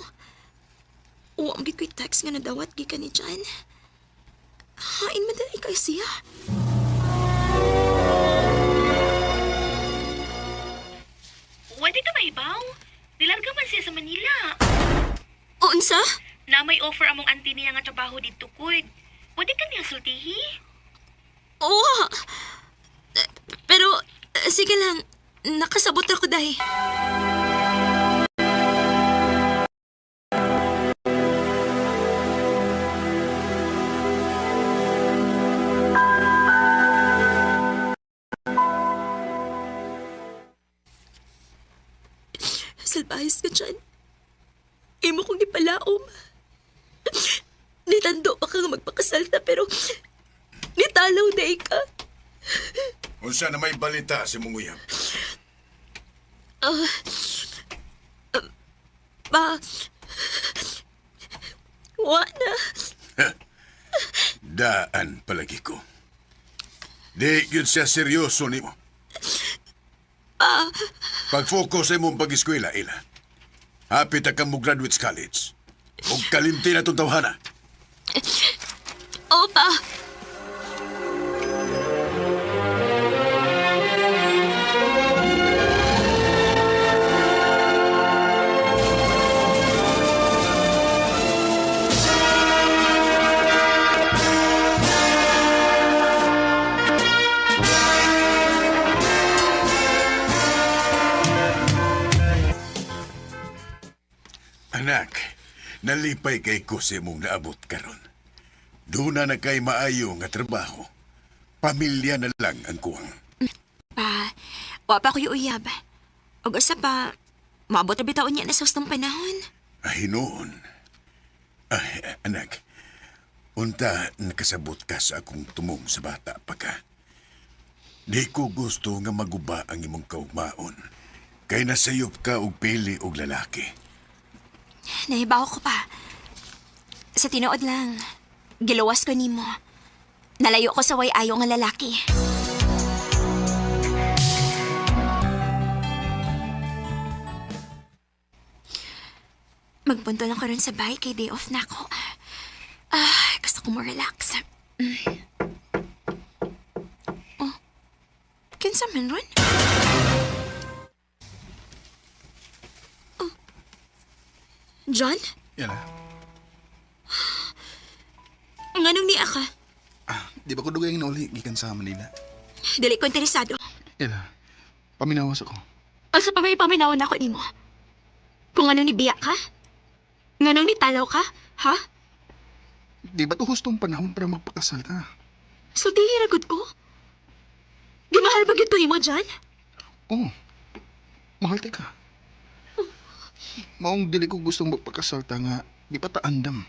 huwag magiging ko'y text nga nadawat gikan ni John. Hain madali kay siya. Pwede ka mahibaw? Nilarga man siya sa Manila. Unsa? Na may offer among auntie niya nga trabaho dito, Kud. Pwede ka niya sultihi? Oo. Pero, sige lang. Nakasabot ako dahi. Salbahis ka dyan. Imo kong ipalaom. Nitando pa ka nga magpakasalta pero nitalaw na ka. Unsa na may balita si mong uyab? Pa, wala. Daan palagi ko. Di yun siya seryoso ni mo. Pag-focus sa mong pag-eskwela, Ila. Hapit na kang mo graduate college. Huwag kalimti na itong tawhana. Opa. Anak, nalipay kay ko sa mong naabot karon. Doon na kay maayo nga trabaho. Pamilya na lang ang kuwang. Pa, wa pa ko uyab. Og usa pa, maabot na bitaon niya na sa hustong panahon. Ay noon. Ay, anak, unta nakasabot ka sa akong tumong sa bata pa ka. Di ko gusto nga maguba ang imong kaugmaon. Kay nasayop ka og pili og lalaki. Nahibaw ko pa. Sa tinuod lang, giluwas ko nimo. Nalayo ko sa way ayo nga lalaki. Magpunto lang ko rin sa bahay kay day off na ako. Gusto ko mo relax. Oh, kinsa man ron? John? Yan na. Nganong niya ka? Di ba ko dugay ang nauli gikan sa Manila? Dili ko interesado. Yan na. Paminawas ako. Asa pa may paminawan ako nimo? Kung anong nibiyak ka? Nganong nitalaw ka? Ha? Di ba to hustong panahon para magpakasal ta? So di hiragod ko? Gimahal ba gito nimo, John? Oo. Mahal ka. Maong dili ko gustong magpakasal ta nga di pa ta andam.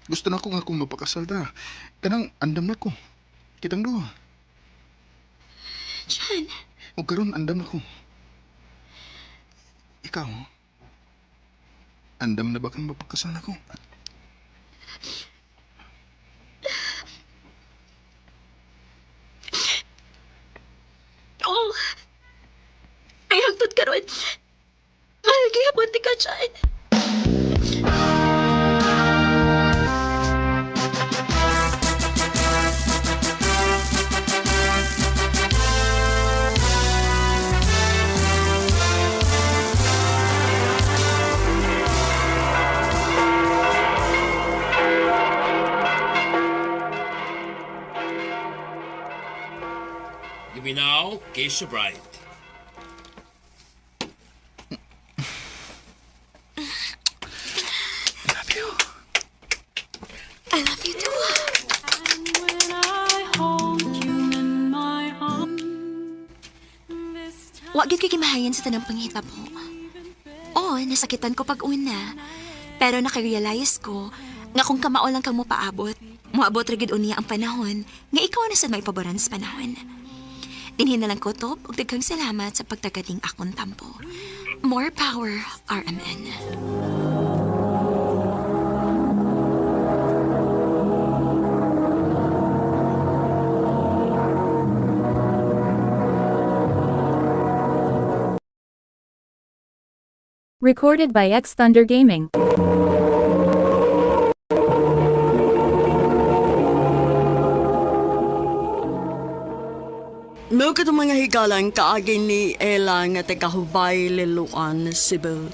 Gusto na ko nga kung magpakasal ta. Kanang andam na ko. Kitang duha. John. O karon andam na ko. Ikaw, andam na ba kang magpakasal ako? Oh. Ay hagtod karon. Gihapon ti ka, John. Give me now, Keisha Bright. I love you too. Wa gyud kay kimahayan sa tanang panghitabo. Oo, nasakitan ko pag-una. Pero nakarealize ko nga kung kamao lang kang mo paabot, moabot ra gyud unya ang panahon nga ikaw na sad maipaboran sa panahon. Dinhin na lang ko to ug daghang salamat sa pagtagating akong tampo. More power, RMN. Recorded by X Thunder Gaming. No kato mga higalang kaagin ni Ella nga tagahubay liluan Cebu.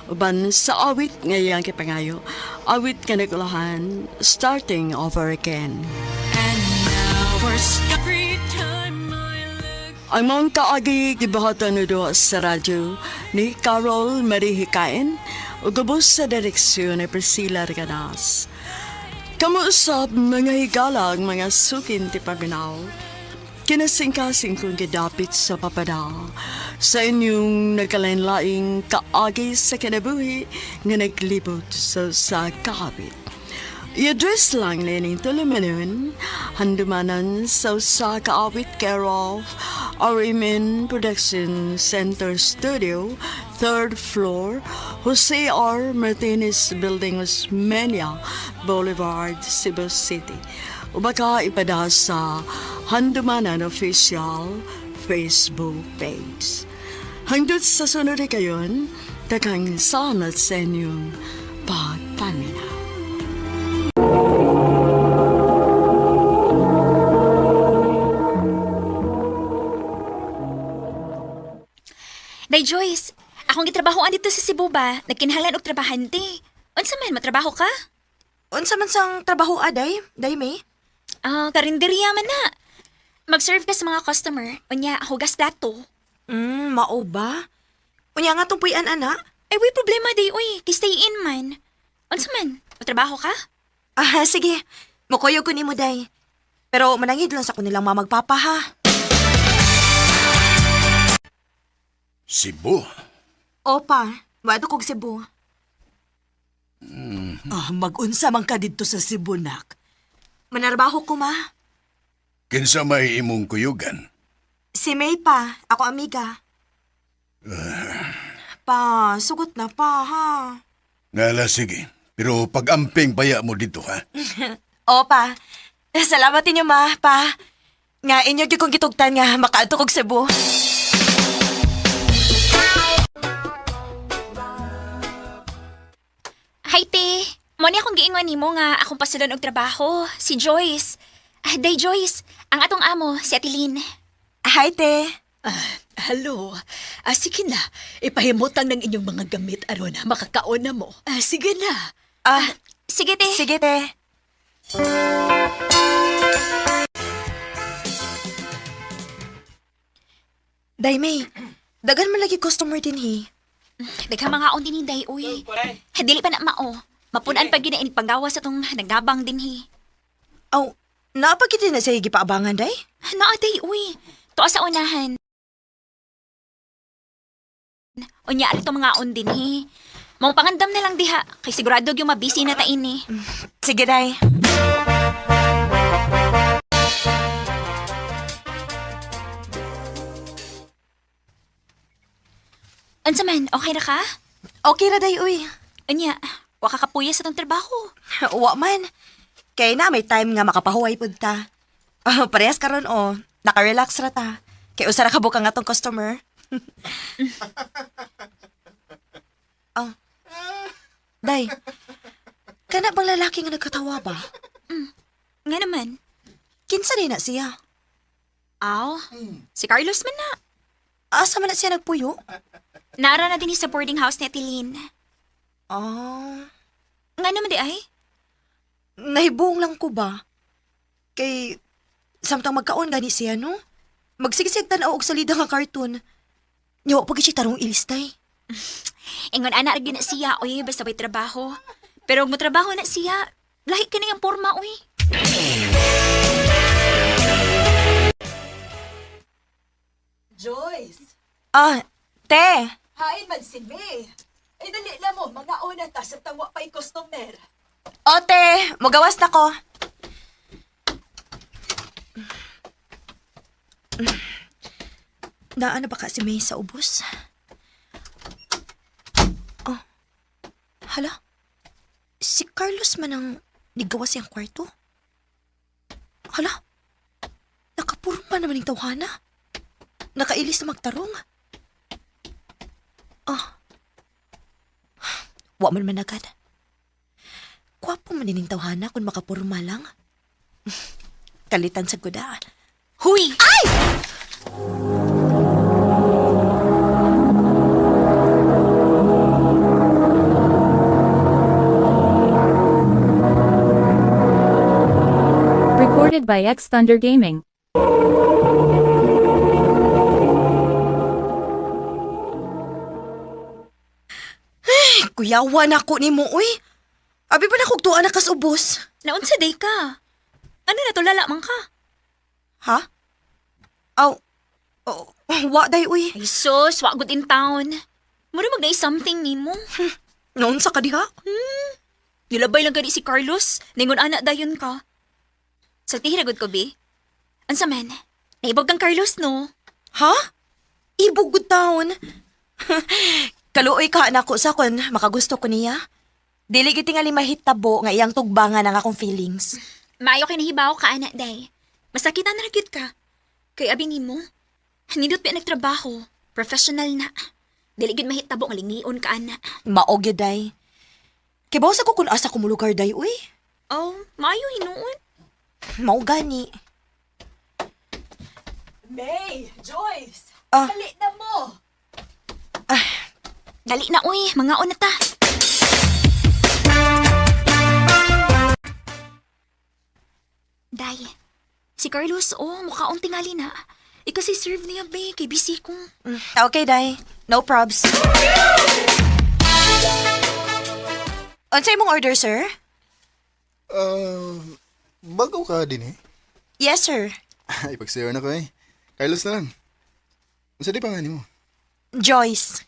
Uban sa awit ngayang kipangayo. Awit ka nagulahan, starting over again. Ang mga kaagi gibahatan do sa radyo ni Carol Marihikain o gabos sa direksyon ni Priscilla Regadas. Kamuusap mga higalang mga sukin ti paginaw. Kinasingkasing kong gidapit sa papada sa inyong nagkalain-laing kaagi sa kinabuhi nga naglibot sa kahabit. I-address lang nining tulumanon, handumanan sa kaawit care of Arimin Production Center Studio, 3rd floor, Jose R. Martinez Building, Osmeña Boulevard, Cebu City. O baka ipada sa Handumanan Official Facebook page. Hanggang sa sunod na kayon, takang salamat sa inyong pagpaminaw. Day Joyce, akong gitrabahoan dito sa Cebu ba? Nagkinahanglan og trabahante. Unsa man, matrabaho ka? Unsa man sang trabaho aday, day May? Karinderya man na. Mag-serve ka sa mga customer. Unya, hugas plato. Mao ba? Unya nga tong puyan, ana? Ay, way problema day, uy. Stay in man. Unsa man, matrabaho ka? Sige. Mukoyo ko ni mo, day. Pero manangid lang sa kunilang mamagpapa, ha? Cebu? Opa, wato kog Cebu. Mag-unsa man ka dito sa Cebu, nak. Manarbaho ko, ma. Kinsa may imong kuyugan? Si May pa, ako amiga. Pa, sugot na pa, ha? Ngala, sige. Pero pag-amping paya mo dito, ha? Opa, salamat inyo, ma, pa. Nga inyo gyud kong gitugtan nga makaadto kog Cebu. Hi, te. Moni akong giingon nimo nga akong pasulon og trabaho. Si Joyce. Day Joyce, ang atong amo, si Atilin. Hi, te. Hello. Sige na. Ipahimutang ng inyong mga gamit aron makakaon na mo. Sige na. Sige, te. Sige, te. Day, May. Dagan man lagi customer din, hi. Daghang mga on din ni Day, uy. Dili pa na mao. Mapunan pa gina inig panggawa sa tong nagabang din, hi. Aw, naapagkiti na sa higi paabangan, day? Naa, Day, uy. Tuwa sa unahan. Unya, alito mga on din, hi. Mong pangandam na lang diha. Kay sigurado yung mabisi na tain, eh. Sige, day. Unsa man, okay na ka? Okay ra, day, uy. Unya, wa ka kapuya sa tong trabaho. Wa man. Kay na may time nga makapahuway pud ta. Parehas karon naka-relax ra ta. Kay usa ra ka buka nga tong customer. Day. Kana bang lalaki nga nagkatawa ba? Nga naman. Kinsa din na siya? Aw, si Carlos man na. Asa man na siya nagpuyo? Nara na din sa boarding house ni Atilin. Nga naman di ay? Nahibuong lang ko ba? Kay, samtang magkaon gani siya, no? Magsigisig tanaw og salida nga cartoon. Yawa pag siya tarong ilistay. Ingon ana rin na siya, uy, basta may trabaho. Pero kung trabaho na siya, lahi ka na yung porma, uy. Joyce! Te! Hain man si May. Dali na mo, mga una ta sa tangwa pa'y customer. O, te! Magawas na ko. Naano ba ka si May sa ubos? Hala? Si Carlos man ang nigawas siyang kwarto? Hala? Nakapurma naman yung tawhana. Nakailis na magtarong. Wa man managad. Kwapo man dining tawhana kung makapurma lang. Kalitan sa guda. Huy! Ay! Recorded by X Thunder Gaming. Kuyawan ako ni mo, uy. Abi pa na kog tuwa na kasubos. Naunsa day ka? Ano na to, lalamang ka? Ha? Wa day, uy. Ay sus, wa good in town. Mura mag-day something ni mo. Noon sa kadiha? Nilabay lang gani si Carlos. Ningon anak dayon ka. Saltihin na good ko, be. Ansa man, naibog kang Carlos, no? Ha? Ibugod taon? Kaluoy ka na ko sa kon, makagusto ko niya. Dili giti nga mahitabo nga iyang tugbangan ang akong feelings. Maayo kay nahibaw ka, anak, day. Masakitan na nagyud ka. Kay abing mo, nindot pa nagtrabaho. Professional na. Dili gid mahitabo nga lingion ka, anak. Mao gyud day. Kibaw sa ko kun asa ko mo lugar day, uy. Oh, maayo hinuon. Mao gani. May, Joyce, Ah. dali na mo. Dali na, uy. Mga na ta. Day, si Carlos, mukhaong tingali na. Ikasi serve niya, be. Kay busy ko. Okay, day. No probs. Unsay mong order, sir? Bago ka din eh. Yes, sir. Ay, pag-share na ko eh. Carlos na lang. Masa di pa nga mo? Joyce.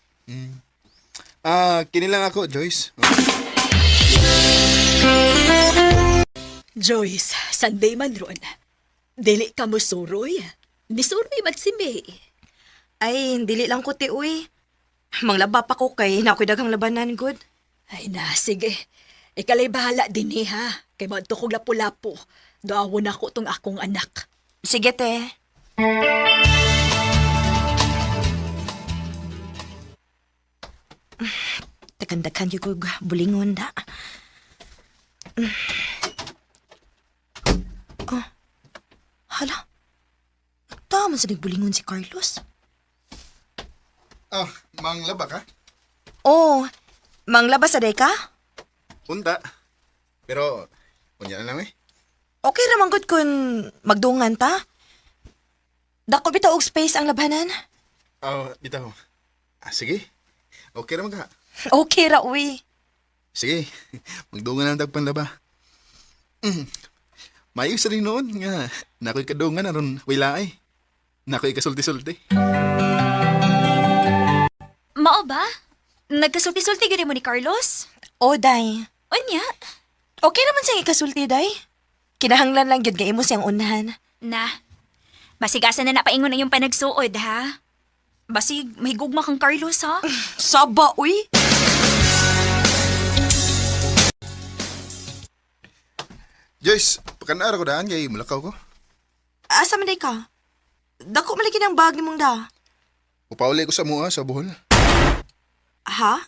Kinilang ako, Joyce. Joyce, Sunday man ron. Dili ka mo suroy. Di suroy man si May. Ay, dili lang ko ti, uy. Manglaba pa ko kay nakoy daghang labanan, good. Ay na, sige. Ikalay bahala din ha. Kay madto kong lapu-lapu. Daawon ako tong akong anak. Sige, te. Takandaghan yung kog bulingon da. Oh. Hala. Tama sa nagbulingon si Carlos. Manglaba ka? Oh, manglabas sa ka? Punta. Pero, kunya na lang eh. Okay ramang good kung magdungan ta. Dako bitaw og space ang labanan. Bitaw. Sige. Okay naman ka. Okay ra, uy. Sige. Magdungan ang tagpanlaba. Mayos rin noon nga. Nako'y kadungan aron wala eh. Nako'y kasulti-sulti. Mao ba? Nagkasulti-sulti gani mo ni Carlos? O, day. Unya? Okay naman siyang ikasulti, day. Kinahanglan lang yun nga imo siyang unahan. Na, basigasan na napaingon ang iyong panagsuod, ha? Basig, may gugma kang Carlos, ha? Saba, uy. Joyce, pakanara ko daan kay mulakaw ko. Asa man day ka? Dako malaki ng bag ni mong da. Upauli ko sa mua sa Bohol. Ha?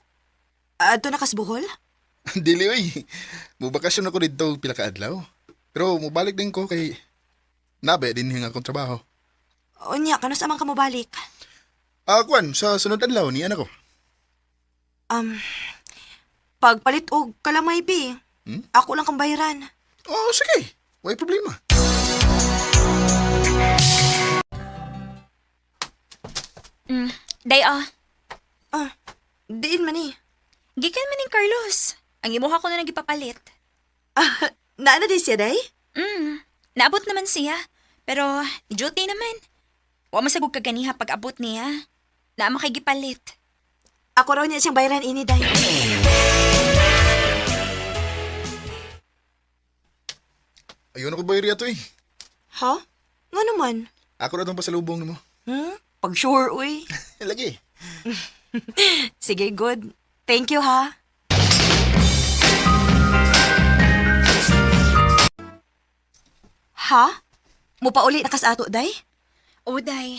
Ato na kasbuhol? Dili oy. Mubakasyon ako dito pila ka adlaw. Pero mubalik din ko kay nabe din hing akong trabaho. Unya, kano sa amang ka mo balik? Kwan, sa sunod adlaw ni anak ko. Pagpalit og kalamay, bi. Ako lang kang bayaran. Oh, sige. Way problema. Day, Diin man eh. gikan man ni Carlos. Ang imuha ko na nagipapalit. Naana di siya, day? Naabot naman siya. Pero, duty naman. Wa masagog kaganiha pag abot niya. Na makagipalit. Ako raw niya siyang bayaran ini, day. Ayun ako bayari ato eh. Ha? Nga naman? Ako na itong pasalubong mo. Pag sure, uy. Lagi. Sige, good. Thank you, ha? Ha? Mupauli na kas ato, day? O, day.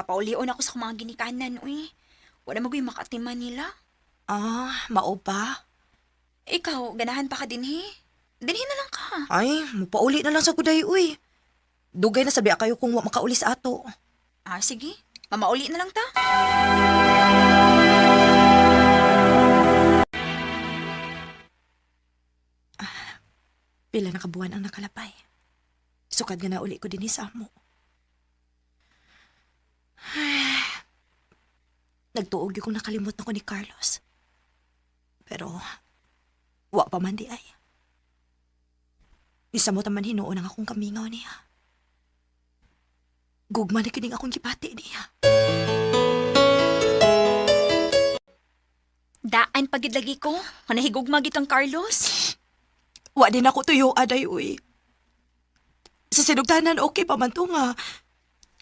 Papaulion ako sa mga ginikanan, uy. Wala magoy makatiman nila. Mao pa? Ikaw, ganahan pa ka din, he? Dinhin na lang ka. Ay, mupauli na lang sa kuday, uy. Dugay na sabi kayo kung wa makauli sa ato. Sige. Mamauli na lang ta. Pila na kabuan ang nakalapay. Sukad nga na uli ko din sa amo. Nagtuog yung kung nakalimot na ko ni Carlos. Pero, wa pa man di ay. Isa mo taman hinuon ang akong kamingaw niya. Gugma na kining akong gipati niya. Daan pagid lagi ko. Manahigugma gitang Carlos. Wa din ako tuyo, aday, uy. Sa sinugdanan, okay pa man to nga.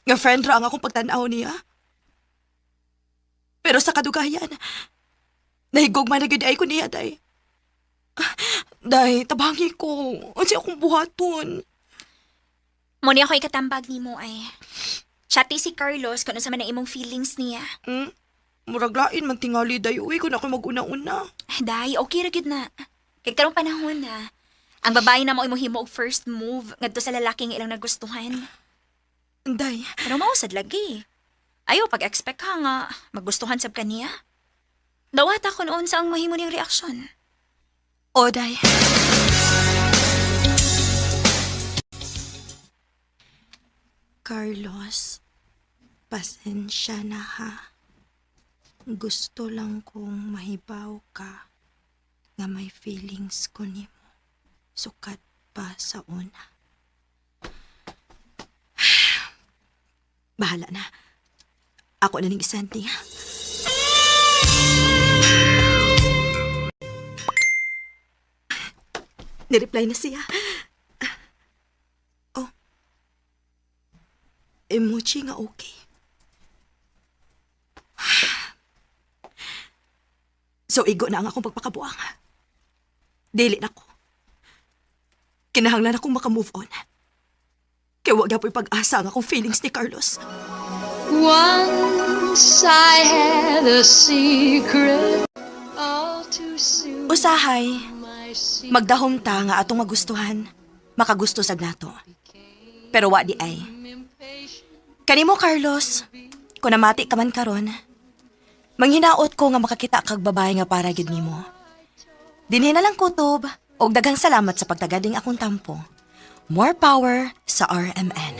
Nga friend ra ang akong pagtanaw niya. Pero sa kadugayan, nahigugma na gid ay ko niya, day. Day, tabangi ko. Unsi akong buhaton. Muna ako ikatambag ni mo ay. Chati si Carlos kung ano sa man ang imong feelings niya. Murag lain man tingali, day. Uy, kung ako mag-una-una. Day, okay ra gid na. Kay karong panahon na. Ang babae na mo imong himo og first move ngadto sa lalaking ilang nagustuhan. Day. Pero mausad lagi. Ayaw pag-expect ka nga magustuhan sab kaniya. Dawat ako noon sa ang mahimo niyang reaksyon. O, day. Carlos, pasensya na ha. Gusto lang kong mahibaw ka nga may feelings ko nimo. Sukat pa sa una. Bahala na. Ako na ning isanti ha. Nireply na siya. Oh. Emoji nga okay. So, igo na ang akong pagpakabuang. Dili na ko. Kinahanglan akong makamove on. Kaya wag apoy pag-asa ang akong feelings ni Carlos. Once I had a secret all too soon. Usahay, magdahom ta nga atong magustuhan, makagusto sa nato. Pero wa di ay. Kanimo Carlos, kung namati ka man karon, manghinaot ko nga makakita kag babae nga para gid nimo. Dinhi na lang kutob og daghang salamat sa pagtagading akong tampo. More power sa RMN.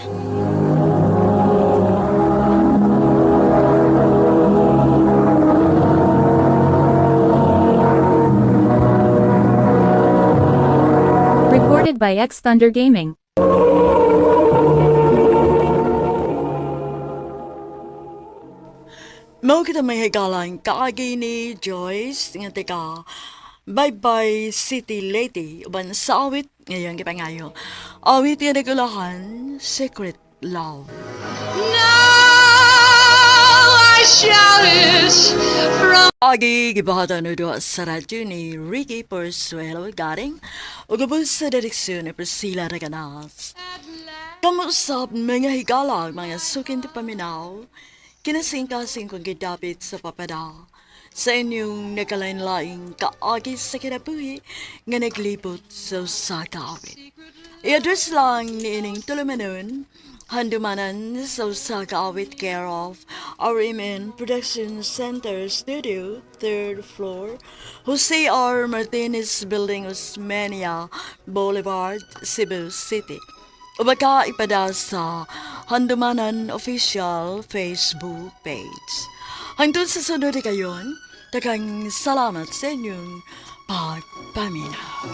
Recorded by X Thunder Gaming. Mao kita may higalang kaagi ni Joyce nga tika Bye-bye City Lady uban sa awit ngayon gipangayo. Awit nga nagulahan Secret Love. Now I shout it from Agi gibahatan no do sa radyo ni Ricky Porsuelo garing ugabos sa direksyon ni Priscilla Reganas. Kamusap mga higalang mga sukin ti paminaw kinasing-kasing kong gidapit sa papada sa inyong nagkalain-laing kaagi sa kinabuhi nga naglibot sa usakawit. I-address lang ni ining tulumanon, handumanan sa usakawit care of RMN Production Center Studio, 3rd floor, Jose R. Martinez Building, Osmeña Boulevard, Cebu City. O baka ipada sa Handumanan Official Facebook page. Hangtod sa sunod kayon, takang salamat sa inyong pagpaminaw.